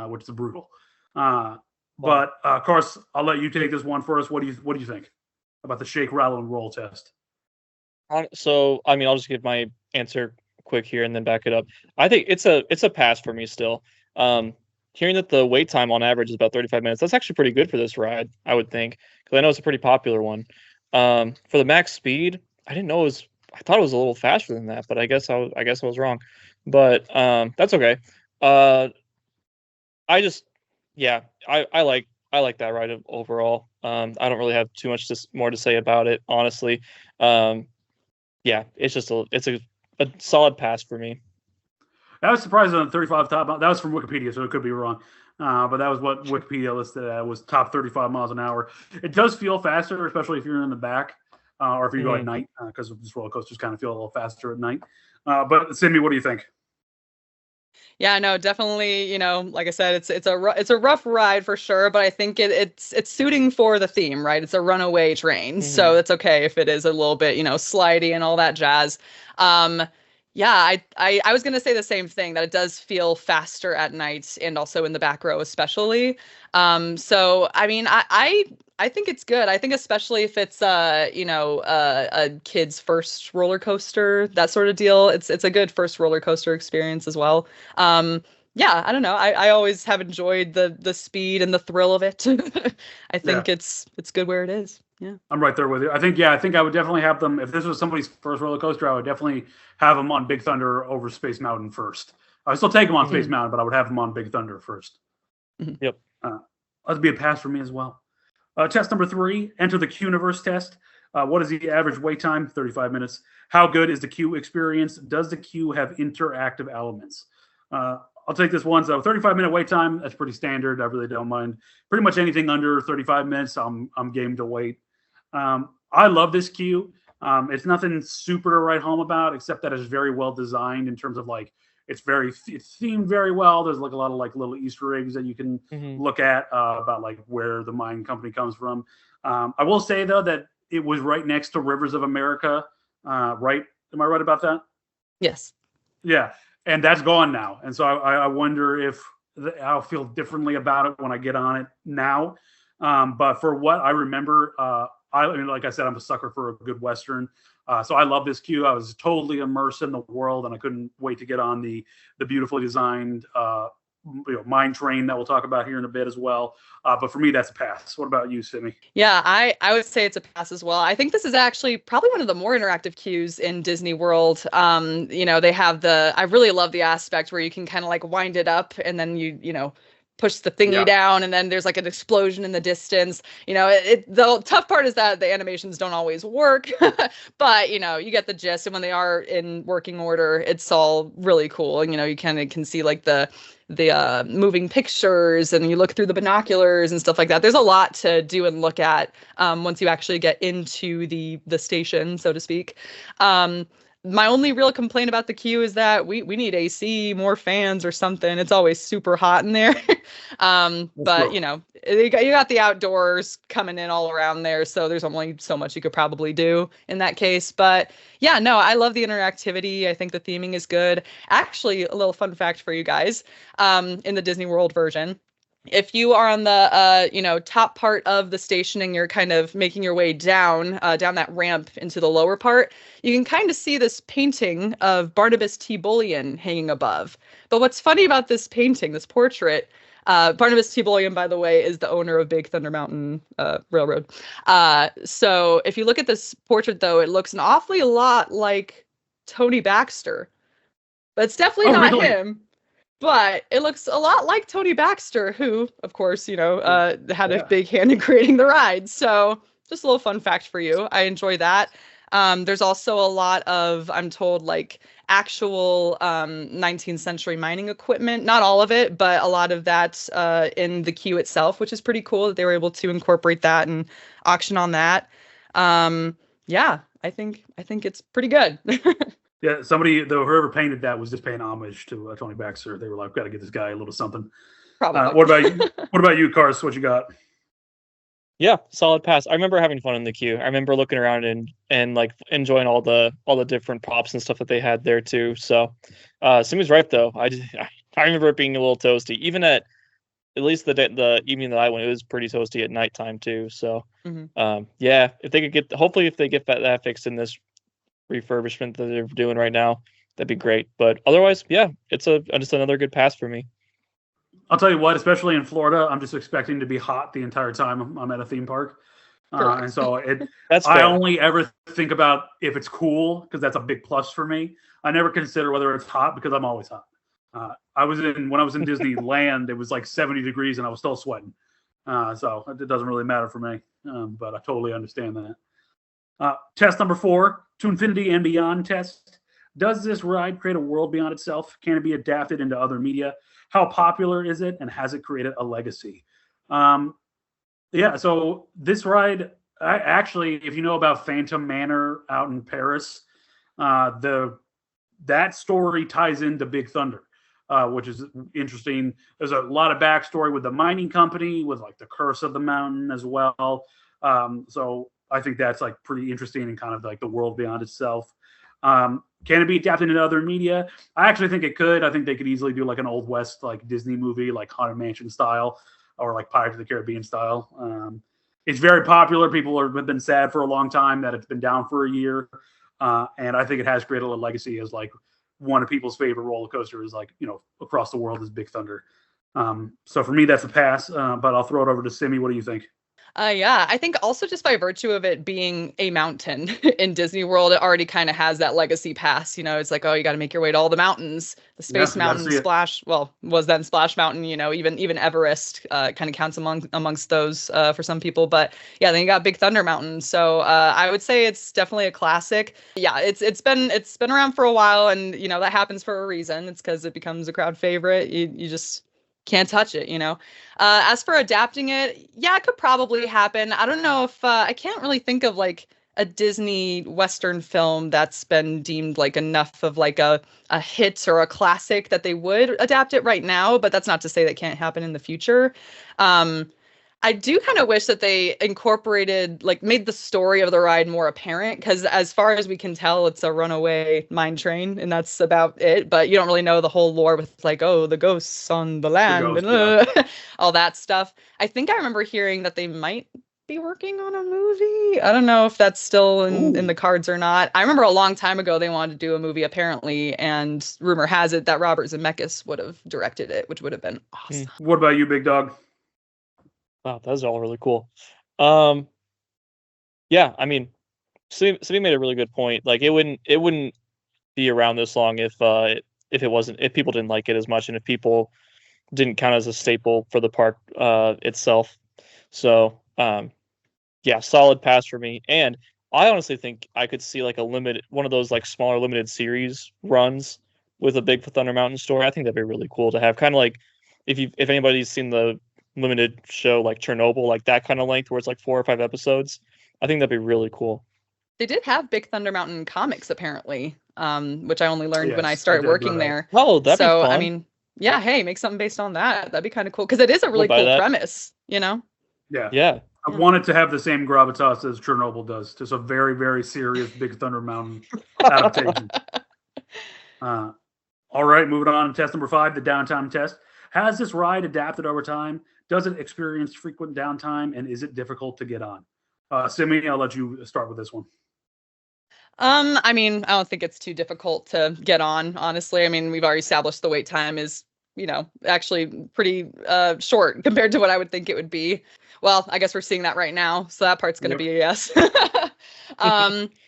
which is brutal. But of course, I'll let you take this one first. What do you think about the shake, rattle, and roll test? So, I mean, I'll just give my answer quick here and then back it up. I think it's a pass for me still. Hearing that the wait time on average is about 35 minutes, that's actually pretty good for this ride, I would think, because I know it's a pretty popular one. For the max speed, I didn't know it was I thought it was a little faster than that, but I guess I was wrong. But that's okay. Uh, I just yeah, I like that ride overall. I don't really have too much more to say about it, honestly. Um, yeah, it's a solid pass for me. I was surprised on 35 top. That was from Wikipedia, so it could be wrong. But that was what Wikipedia listed at, was top 35 miles an hour. It does feel faster, especially if you're in the back or if you go at night, because these roller coasters kind of feel a little faster at night. But Simmy, what do you think? Yeah, no, definitely. Like I said, it's a rough ride for sure, but I think it's suiting for the theme, right? It's a runaway train, so it's okay if it is a little bit slidey and all that jazz. Yeah, I was gonna say the same thing, that it does feel faster at night and also in the back row especially. So I mean, I think it's good. I think especially if it's a kid's first roller coaster, that sort of deal. It's a good first roller coaster experience as well. Yeah, I don't know. I always have enjoyed the speed and the thrill of it. I think it's good where it is. Yeah. I'm right there with you. I think I would definitely have them, if this was somebody's first roller coaster, I would definitely have them on Big Thunder over Space Mountain first. I would still take them on Space Mountain, but I would have them on Big Thunder first. Yep. That'd be a pass for me as well. Test number 3, enter the Q-Universe test. What is the average wait time? 35 minutes. How good is the queue experience? Does the queue have interactive elements? I'll take this one. So 35-minute wait time, that's pretty standard. I really don't mind. Pretty much anything under 35 minutes, I'm game to wait. I love this queue. It's nothing super to write home about, except that it's very well designed in terms of like, it's themed very well. There's like a lot of like little Easter eggs that you can look at about like where the mine company comes from. I will say though that it was right next to Rivers of America. Right? Am I right about that? Yes. Yeah, and that's gone now. And so I wonder if I'll feel differently about it when I get on it now. But for what I remember, I mean, like I said, I'm a sucker for a good Western. So I love this queue. I was totally immersed in the world, and I couldn't wait to get on the beautifully designed mine train that we'll talk about here in a bit as well. But for me, that's a pass. What about you, Simmy? Yeah, I would say it's a pass as well. I think this is actually probably one of the more interactive queues in Disney World. They have I really love the aspect where you can kind of like wind it up and then you push the thingy down and then there's like an explosion in the distance. The tough part is that the animations don't always work, but you get the gist. And when they are in working order, it's all really cool. And you kind of can see like the moving pictures, and you look through the binoculars and stuff like that. There's a lot to do and look at once you actually get into the station, so to speak. My only real complaint about the queue is that we need AC, more fans or something. It's always super hot in there. But you got the outdoors coming in all around there, so there's only so much you could probably do in that case. But yeah, no, I love the interactivity. I think the theming is good. Actually, a little fun fact for you guys, in the Disney World version, if you are on the top part of the station and you're kind of making your way down that ramp into the lower part, you can kind of see this painting of Barnabas T. Bullion hanging above. But what's funny about this painting, this portrait, Barnabas T. Bullion, by the way, is the owner of Big Thunder Mountain Railroad. So if you look at this portrait, though, it looks an awfully lot like Tony Baxter. But it's definitely not him. But it looks a lot like Tony Baxter, who, of course, had a big hand in creating the ride. So just a little fun fact for you. I enjoy that. There's also a lot of, I'm told, like actual 19th century mining equipment. Not all of it, but a lot of that in the queue itself, which is pretty cool that they were able to incorporate that and auction on that. Yeah, I think it's pretty good. Yeah, whoever painted that was just paying homage to Tony Baxter. They were like, "Got to get this guy a little something." Probably. What about you? What about you, Carson? What you got? Yeah, solid pass. I remember having fun in the queue. I remember looking around and like enjoying all the different props and stuff that they had there too. So, Simmy's right though. I remember it being a little toasty, even at least the evening that I went. It was pretty toasty at nighttime too. So, yeah, if they could hopefully if they get that fixed in this refurbishment that they're doing right now, that'd be great. But otherwise, yeah, it's just another good pass for me. I'll tell you what, especially in Florida, I'm just expecting to be hot the entire time I'm at a theme park. And so That's I fair. only ever think about if it's cool because that's a big plus for me. I never consider whether it's hot because I'm always hot. When I was in Disneyland, it was like 70 degrees and I was still sweating. So it doesn't really matter for me, but I totally understand that. Test number 4, to infinity and beyond test. Does this ride create a world beyond itself? Can it be adapted into other media? How popular is it? And has it created a legacy? Yeah, so this ride, actually, if you know about Phantom Manor out in Paris, that story ties into Big Thunder, which is interesting. There's a lot of backstory with the mining company, with like the curse of the mountain as well. So I think that's like pretty interesting and kind of like the world beyond itself. Can it be adapted into other media? I actually think it could. I think they could easily do like an Old West like Disney movie, like Haunted Mansion style, or like Pirates of the Caribbean style. It's very popular. People have been sad for a long time that it's been down for a year, and I think it has created a legacy as like one of people's favorite roller coasters, like across the world is Big Thunder. So for me, that's a pass. But I'll throw it over to Simmy. What do you think? Yeah, I think also just by virtue of it being a mountain in Disney World, it already kind of has that legacy pass. It's like, oh, you got to make your way to all the mountains. The Space Mountain, Splash, was then Splash Mountain. Even Everest kind of counts amongst those for some people. But yeah, then you got Big Thunder Mountain. So I would say it's definitely a classic. Yeah, it's been around for a while, and that happens for a reason. It's because it becomes a crowd favorite. You just can't touch it. As for adapting it, yeah, it could probably happen. I don't know if I can't really think of like a Disney Western film that's been deemed like enough of like a hit or a classic that they would adapt it right now, but that's not to say that can't happen in the future. I do kind of wish that they made the story of the ride more apparent, because as far as we can tell, it's a runaway mine train, and that's about it. But you don't really know the whole lore with like, oh, the ghosts on the land and all that stuff. I think I remember hearing that they might be working on a movie. I don't know if that's still in the cards or not. I remember a long time ago they wanted to do a movie apparently, and rumor has it that Robert Zemeckis would have directed it, which would have been awesome. What about you, Big Dog? Wow, those are all really cool. Yeah, I mean, Simmy made a really good point. Like it wouldn't be around this long if people didn't like it as much, and if people didn't count as a staple for the park itself. So yeah, solid pass for me. And I honestly think I could see like one of those like smaller limited series runs with a Big Thunder Mountain story. I think that'd be really cool to have. Kind of like if anybody's seen the limited show like Chernobyl, like that kind of length where it's like 4 or 5 episodes. I think that'd be really cool. They did have Big Thunder Mountain comics apparently, which I only learned when I started working there. Oh, that'd be fun. I mean, yeah, hey, make something based on that. That'd be kind of cool, because it is a really cool premise, Yeah. Yeah. I want it to have the same gravitas as Chernobyl does. Just a very, very serious Big Thunder Mountain adaptation. All right, moving on to test number 5, the downtime test. Has this ride adapted over time? Does it experience frequent downtime, and is it difficult to get on? Simmy, I'll let you start with this one. I mean, I don't think it's too difficult to get on, honestly. I mean, we've already established the wait time is, actually pretty short compared to what I would think it would be. Well, I guess we're seeing that right now, so that part's going to be a yes.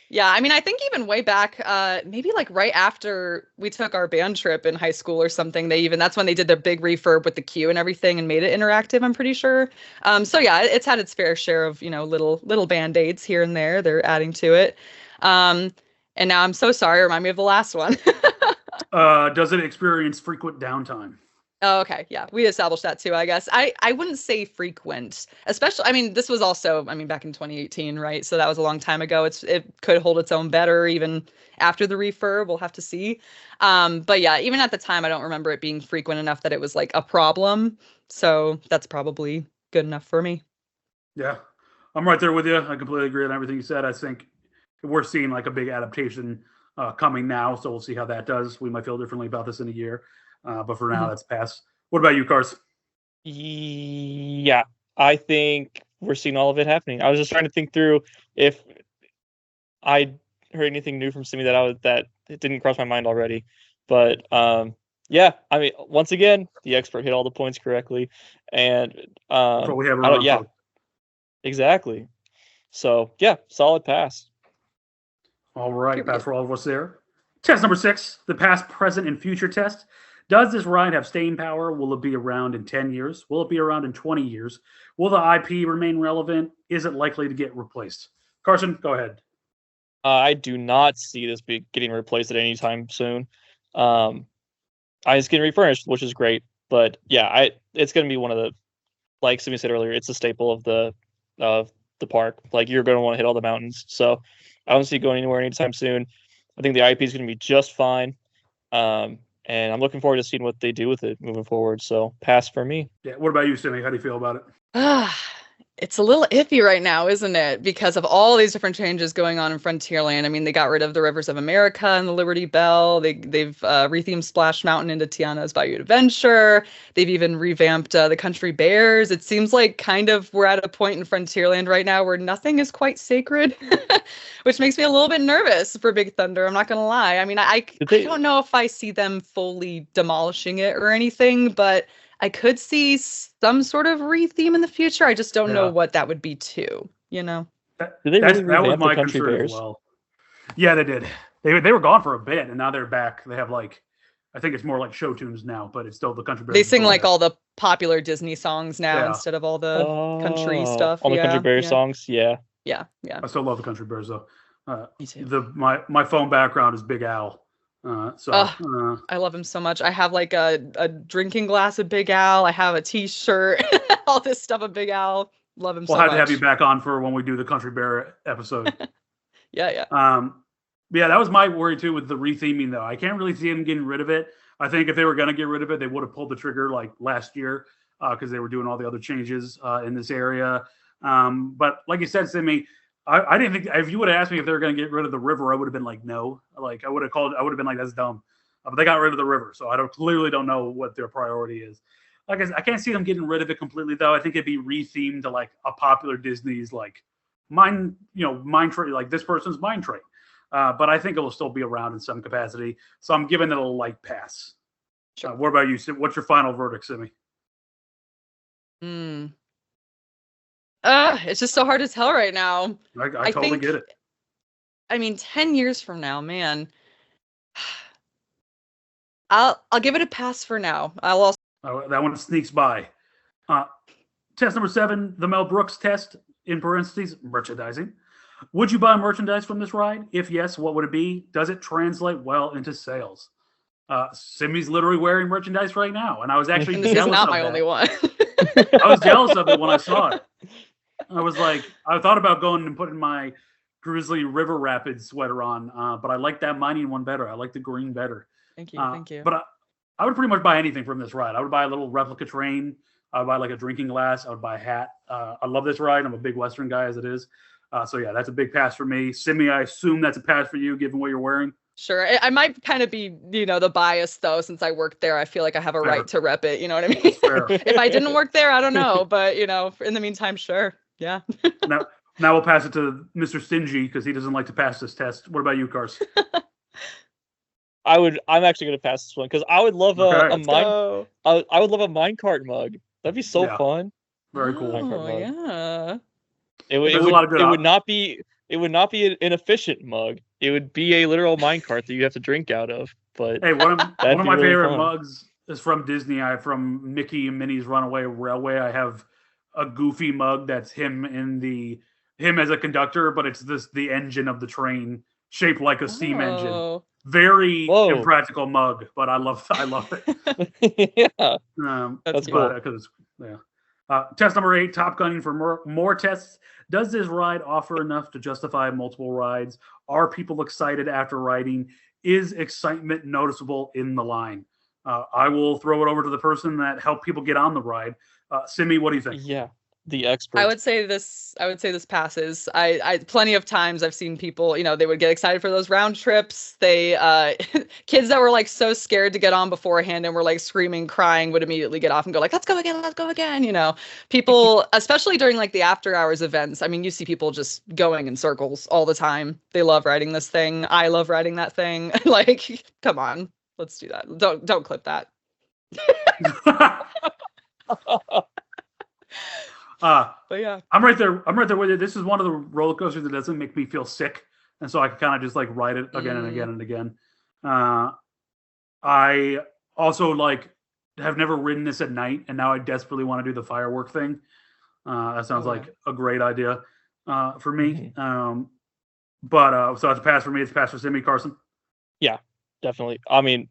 Yeah, I mean, I think even way back, maybe like right after we took our band trip in high school or something, that's when they did the big refurb with the queue and everything and made it interactive, I'm pretty sure. So yeah, it's had its fair share of, little band-aids here and there. They're adding to it. And now I'm so sorry, remind me of the last one. Does it experience frequent downtime? Oh, okay. Yeah, we established that too, I guess. I wouldn't say frequent, especially, I mean, this was also, back in 2018, right? So that was a long time ago. It could hold its own better even after the refurb. We'll have to see. But yeah, even at the time, I don't remember it being frequent enough that it was like a problem. So that's probably good enough for me. Yeah, I'm right there with you. I completely agree on everything you said. I think we're seeing like a big adaptation coming now, so we'll see how that does. We might feel differently about this in a year. But for now, that's pass. What about you, Carson? Yeah, I think we're seeing all of it happening. I was just trying to think through if I heard anything new from Simmy that it didn't cross my mind already. But yeah, I mean, once again, the expert hit all the points correctly, and we have yeah, exactly. So yeah, solid pass. All right, Period. pass for all of us there. Test number 6, the past, present, and future test. Does this ride have staying power? Will it be around in 10 years? Will it be around in 20 years? Will the IP remain relevant? Is it likely to get replaced? Carson, go ahead. I do not see this getting replaced at any time soon. It's getting refurnished, which is great. But yeah, it's going to be one of the, like Simmy said earlier, it's a staple of the park. Like, you're going to want to hit all the mountains. So I don't see it going anywhere anytime soon. I think the IP is going to be just fine. And I'm looking forward to seeing what they do with it moving forward. So pass for me. Yeah. What about you, Simmy? How do you feel about it? It's a little iffy right now, isn't it? Because of all these different changes going on in Frontierland. I mean, they got rid of the Rivers of America and the Liberty Bell. They've rethemed Splash Mountain into Tiana's Bayou Adventure. They've even revamped the Country Bears. It seems like kind of we're at a point in Frontierland right now where nothing is quite sacred, which makes me a little bit nervous for Big Thunder. I'm not going to lie. I mean, I don't know if I see them fully demolishing it or anything, but I could see some sort of re-theme in the future. I just don't know what that would be too, you know? Did they really revamp the Country Bears? Well. Yeah, they did. They were gone for a bit, and now they're back. They have I think it's more like show tunes now, but it's still the Country Bears. They sing like all the popular Disney songs now instead of all the country stuff. All the Country Bears songs, yeah. Yeah. I still love the Country Bears though. Me too. My phone background is Big Al. I love him so much. I have like a drinking glass of Big Al. I have a T-shirt, all this stuff of Big Al. Love him so much. We'll have to have you back on for when we do the Country Bear episode. Yeah. Yeah, that was my worry too with the retheming though. I can't really see them getting rid of it. I think if they were going to get rid of it, they would have pulled the trigger like last year because they were doing all the other changes in this area. But like you said, Simmy, I didn't think if you would have asked me if they were going to get rid of the river, I would have been like, no. Like I would have been like, that's dumb. But they got rid of the river, so I clearly don't know what their priority is. Like I can't see them getting rid of it completely though. I think it'd be rethemed to like a popular Disney's like mine train, like this person's mine train. But I think it will still be around in some capacity. So I'm giving it a light pass. Sure. What about you? What's your final verdict, Simmy? It's just so hard to tell right now. I totally get it. I mean, 10 years from now, man, I'll give it a pass for now. I'll also that one sneaks by. Test number 7, the Mel Brooks test, in parentheses, merchandising. Would you buy merchandise from this ride? If yes, what would it be? Does it translate well into sales? Simmy's literally wearing merchandise right now, and I was actually this is not my only one. I was jealous of it when I saw it. I was like, I thought about going and putting my Grizzly River Rapids sweater on, but I like that mining one better. I like the green better. Thank you. But I would pretty much buy anything from this ride. I would buy a little replica train. I would buy like a drinking glass. I would buy a hat. I love this ride. I'm a big Western guy as it is. So yeah, that's a big pass for me. Simmy, I assume that's a pass for you, given what you're wearing. Sure. I might kind of be, the bias though, since I worked there. I feel like I have a right to rep it. You know what I mean? If I didn't work there, I don't know. But, in the meantime, sure. Yeah. Now we'll pass it to Mr. Stingy because he doesn't like to pass this test. What about you, Carson? I'm actually going to pass this one because I would love I would love a minecart mug. That'd be so fun. Very cool. Yeah. It would not be an efficient mug. It would be a literal minecart that you have to drink out of. But hey, one of my favorite mugs is from Disney. From Mickey and Minnie's Runaway Railway. I have a Goofy mug that's him as a conductor, but it's the engine of the train shaped like a steam engine. Very impractical mug, but I love it. Yeah, that's cool. Test number 8, Top Gunning for more tests. Does this ride offer enough to justify multiple rides? Are people excited after riding? Is excitement noticeable in the line? I will throw it over to the person that helped people get on the ride. Simmy, what do you think? Yeah, the expert. I would say this passes. I plenty of times I've seen people, they would get excited for those round trips. They kids that were like so scared to get on beforehand and were like screaming, crying, would immediately get off and go like, let's go again. People, especially during like the after hours events. I mean, you see people just going in circles all the time. They love riding this thing. I love riding that thing. Like, come on, let's do that. Don't clip that. But yeah. I'm right there. I'm right there with you. This is one of the roller coasters that doesn't make me feel sick, and so I can kind of just like ride it again and again and again. Uh, I also like have never ridden this at night, and now I desperately want to do the firework thing. That sounds Oh, yeah. like a great idea for me. Mhm. But so it's a pass for me. It's a pass for Simmy. Carson. Yeah, definitely. I mean,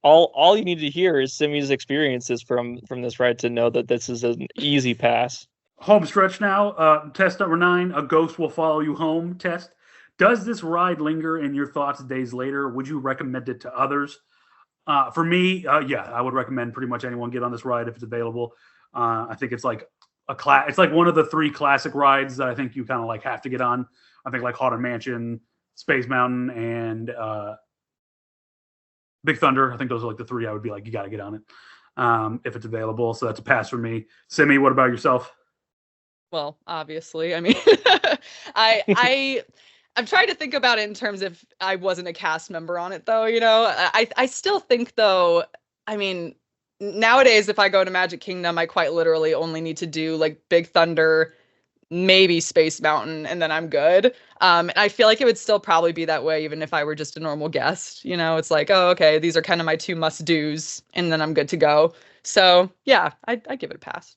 all you need to hear is Simmy's experiences from this ride to know that this is an easy pass. Home stretch now. Test number 9. A ghost will follow you home. Test. Does this ride linger in your thoughts days later? Would you recommend it to others? For me, yeah, I would recommend pretty much anyone get on this ride if it's available. I think it's like it's like one of the 3 classic rides that I think you kind of like have to get on. I think like Haunted Mansion, Space Mountain, and Big Thunder. I think those are like the 3 I would be like, you got to get on it if it's available. So that's a pass for me. Simmy, what about yourself? Well, obviously, I mean, I'm trying to think about it in terms of I wasn't a cast member on it though, I still think though, I mean, nowadays if I go to Magic Kingdom, I quite literally only need to do like Big Thunder, maybe Space Mountain, and then I'm good. And I feel like it would still probably be that way even if I were just a normal guest. It's like, oh, okay, these are kind of my 2 must-dos, and then I'm good to go. So yeah, I give it a pass.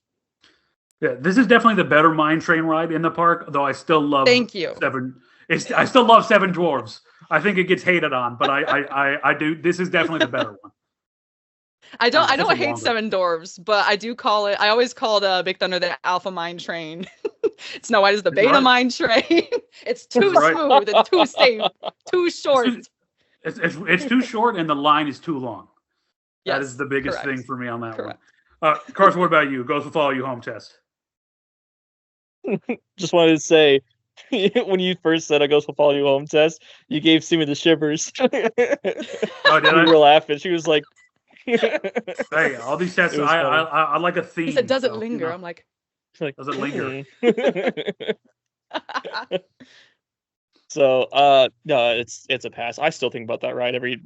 Yeah, this is definitely the better mine train ride in the park, though I still love Thank you. I still love Seven Dwarves. I think it gets hated on, but I do. This is definitely the better one. I don't hate longer. Seven Dwarves, but I do call it. I always called Big Thunder the Alpha Mine Train. It's no, White is the Beta right. Mine Train. It's too right. smooth and too safe, too short. It's too short, and the line is too long. That Yes, is the biggest correct. thing for me on that Correct. one. Carson, what about you? Ghost will follow you home test. Just wanted to say, when you first said a ghost will follow you home test, you gave Simmy the shivers. Oh, did We I? were laughing. She was like, Hey, all these tests. It was funny. I like a theme. He said, "Does it so, linger?" I'm like, does it linger? So, no, it's a pass. I still think about that ride every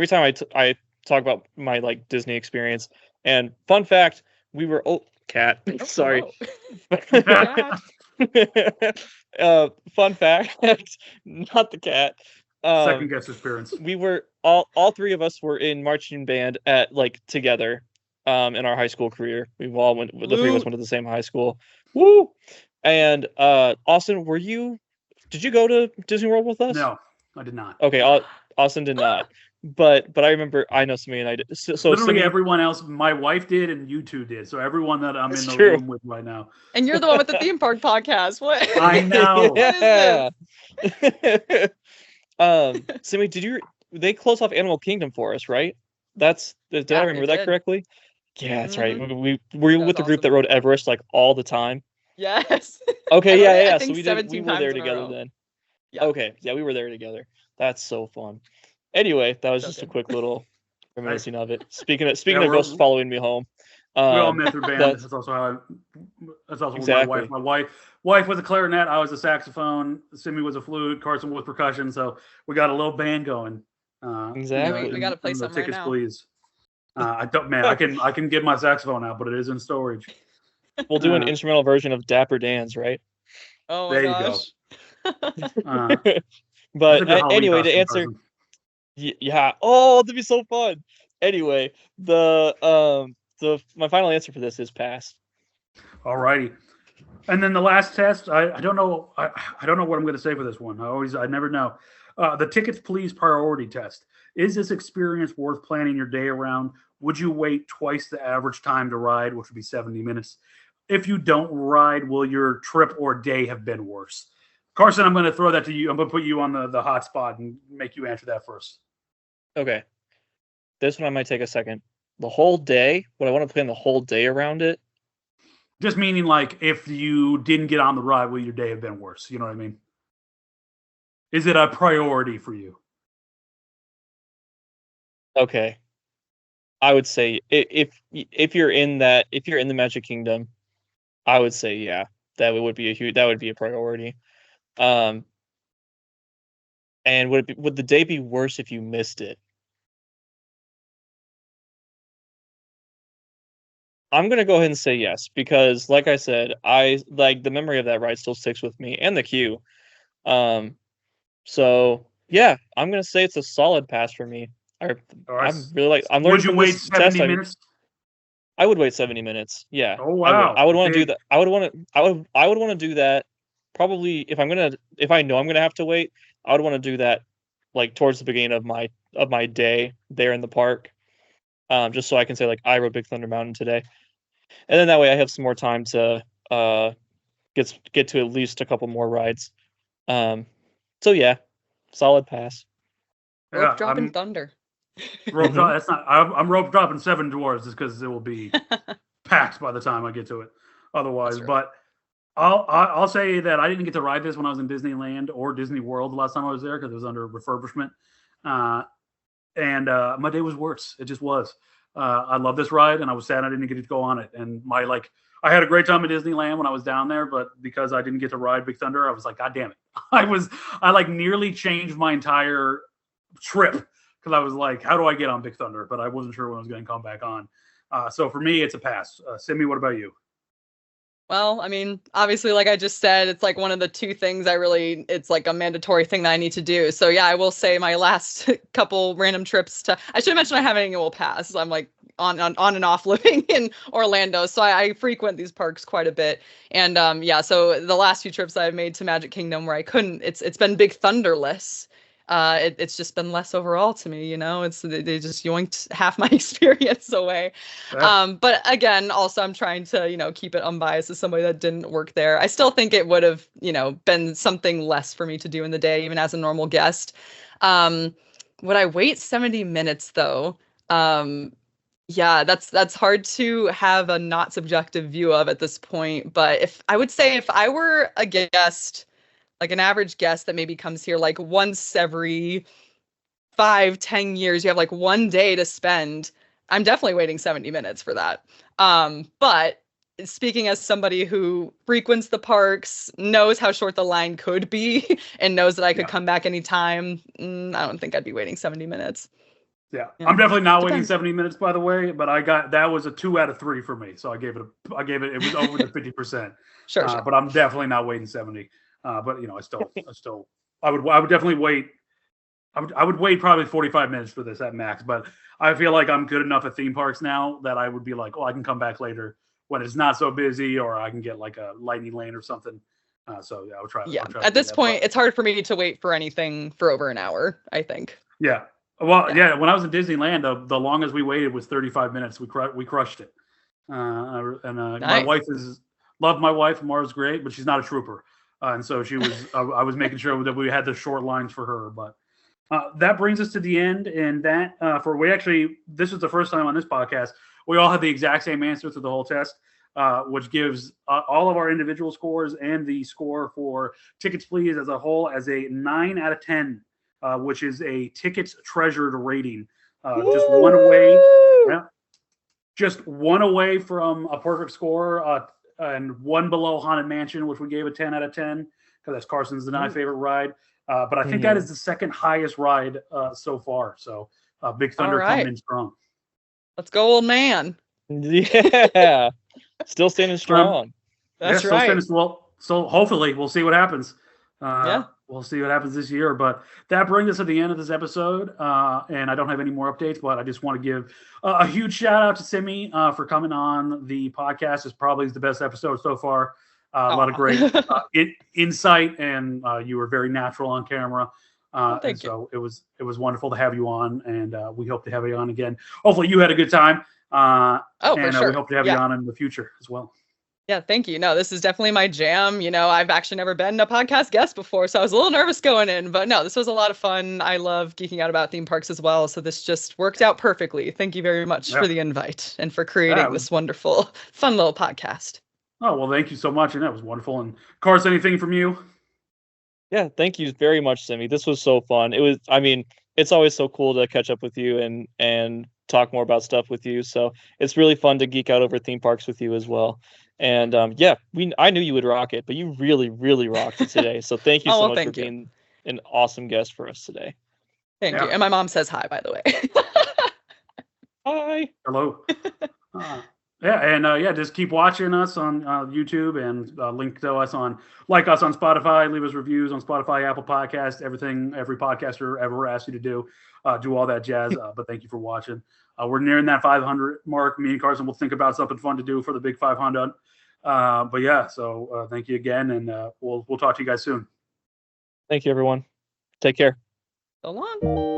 time I talk about my like Disney experience. And fun fact, we were cat. oh, Sorry. Cat. Fun fact, not the cat. Second guess experience. We were all 3 of us were in marching band at together in our high school career. We all went, the 3 of us went to the same high school. Woo! And Austin, did you go to Disney World with us? No, I did not. Okay, Austin did not. But I remember, I know Simmy and I did. So literally Simmy, everyone else, my wife did, and you 2 did. So everyone that I'm in the true. room with right now. And you're the one with the theme park podcast. What? I know. Yeah. Simmy, they closed off Animal Kingdom for us, right? Did I remember that correctly? Yeah, that's right. We were with the group that rode Everest like all the time. Yes. Okay, yeah. I think So we were there times in a together row. then. Yeah. Okay, yeah, we were there together. That's so fun. Anyway, that was just a quick little reminiscing of it. Speaking of ghosts following me home. We all met through band. That's also Exactly. my wife. My wife was a clarinet. I was a saxophone. Simmy was a flute. Carson was percussion. So we got a little band going. Exactly. We got to play the something right tickets, now. please. I don't, man. I can get my saxophone out, but it is in storage. We'll do an instrumental version of Dapper Dan's, right? Oh my There gosh. But anyway, to answer, yeah. Oh, that'd be so fun. Anyway, my final answer for this is pass. Alrighty. And then the last test, I don't know. I don't know what I'm going to say for this one. I never know. The tickets please priority test. Is this experience worth planning your day around? Would you wait twice the average time to ride, which would be 70 minutes? If you don't ride, will your trip or day have been worse? Carson, I'm going to throw that to you. I'm going to put you on the hot spot and make you answer that first. Okay. This one I might take a second. The whole day? Would I want to plan the whole day around it? Just meaning like if you didn't get on the ride, will your day have been worse? You know what I mean? Is it a priority for you? Okay. I would say if you're in the Magic Kingdom, I would say yeah, that would be a priority. And would the day be worse if you missed it? I'm gonna go ahead and say yes because, like I said, I like the memory of that ride still sticks with me and the queue. Um, so yeah, I'm gonna say it's a solid pass for me. I All right. I'm really like I'm learning Would you from wait this test. 70 minutes? I would wait 70 minutes. Yeah, Oh, I would. wow. I would want to do Big. that. I would want to do that. Probably if I know I'm gonna have to wait, I would want to do that like towards the beginning of my day there in the park. Just so I can say like I rode Big Thunder Mountain today, and then that way I have some more time to get to at least a couple more rides. Um, so yeah, solid pass. Rope Yeah, dropping I'm thunder. rope Mhm. drop. That's not. I'm rope dropping Seven Dwarfs just because it will be packed by the time I get to it. That's Otherwise, true. but I'll say that I didn't get to ride this when I was in Disneyland or Disney World the last time I was there because it was under refurbishment. Uh, and my day was worse. It just was. I love this ride, and I was sad I didn't get to go on it. And I had a great time at Disneyland when I was down there, but because I didn't get to ride Big Thunder, I was like, God damn it! I like nearly changed my entire trip because I was like, how do I get on Big Thunder? But I wasn't sure when I was going to come back on. So for me, it's a pass. Simmy, what about you? Well, I mean, obviously, like I just said, it's like one of the two things it's like a mandatory thing that I need to do. So yeah, I will say my last couple random trips I should have mentioned I have an annual pass. I'm like on and off living in Orlando. So I frequent these parks quite a bit. And yeah, so the last few trips I've made to Magic Kingdom where I couldn't, it's been Big Thunderless. It's just been less overall to me, they just yoinked half my experience away. Yeah. But again, also I'm trying to, keep it unbiased as somebody that didn't work there. I still think it would have, been something less for me to do in the day, even as a normal guest. Um, would I wait 70 minutes though? Yeah, that's hard to have a not subjective view of at this point. But if I were a guest, like an average guest that maybe comes here like once every 5, 10 years, you have like one day to spend. I'm definitely waiting 70 minutes for that. But speaking as somebody who frequents the parks, knows how short the line could be, and knows that I could Yeah. come back anytime, I don't think I'd be waiting 70 minutes. Yeah, Yeah. I'm definitely not waiting Depends. 70 minutes, by the way. But that was a 2 out of 3 for me, so it was over the 50%. Sure, sure. But I'm definitely not waiting 70. But I would definitely wait. I would wait probably 45 minutes for this at max. But I feel like I'm good enough at theme parks now that I would be like, oh, I can come back later when it's not so busy, or I can get like a lightning lane or something. So yeah, Yeah. I'll try to At do this that. point, it's hard for me to wait for anything for over an hour, I think. Yeah. Well, Yeah. yeah. When I was in Disneyland, the longest we waited was 35 minutes. We crushed it. My Nice. wife love my wife. Mara's great, but she's not a trooper, and so she was. I was making sure that we had the short lines for her. But that brings us to the end, and this was the first time on this podcast we all had the exact same answer to the whole test, which gives all of our individual scores and the score for Tickets Please as a whole as a 9 out of 10. Which is a tickets treasured rating. Just one away, yeah, just one away from a perfect score, and one below Haunted Mansion, which we gave a 10 out of 10 because that's Carson's and I favorite ride. But I think that is the second highest ride so far. So Big Thunder coming in strong. Let's go, old man. Yeah, still standing strong. That's right. Well, so hopefully we'll see what happens. Yeah. We'll see what happens this year. But that brings us to the end of this episode. And I don't have any more updates, but I just want to give a huge shout out to Simmy for coming on the podcast. It's probably the best episode so far. A lot of great insight, and you were very natural on camera. Thank you. So it was wonderful to have you on, and we hope to have you on again. Hopefully you had a good time. For sure. We hope to have you on in the future as well. Yeah, thank you. No, this is definitely my jam. I've actually never been a podcast guest before, so I was a little nervous going in, but no, this was a lot of fun. I love geeking out about theme parks as well, so this just worked out perfectly. Thank you very much for the invite and for creating this wonderful, fun little podcast. Oh, well, thank you so much, and that was wonderful. And Carson, anything from you? Yeah, thank you very much, Simmy. This was so fun. It's always so cool to catch up with you and talk more about stuff with you. So it's really fun to geek out over theme parks with you as well. And I knew you would rock it, but you really, really rocked it today. So thank you so much for being an awesome guest for us today. Thank you. And my mom says hi, by the way. Hi. Hello. Yeah, and just keep watching us on YouTube and link to us on Spotify. Leave us reviews on Spotify, Apple Podcast, everything every podcaster ever asked you to do all that jazz. But thank you for watching. We're nearing that 500 mark. Me and Carson will think about something fun to do for the big 500. But yeah, so thank you again, and we'll talk to you guys soon. Thank you, everyone. Take care. So long.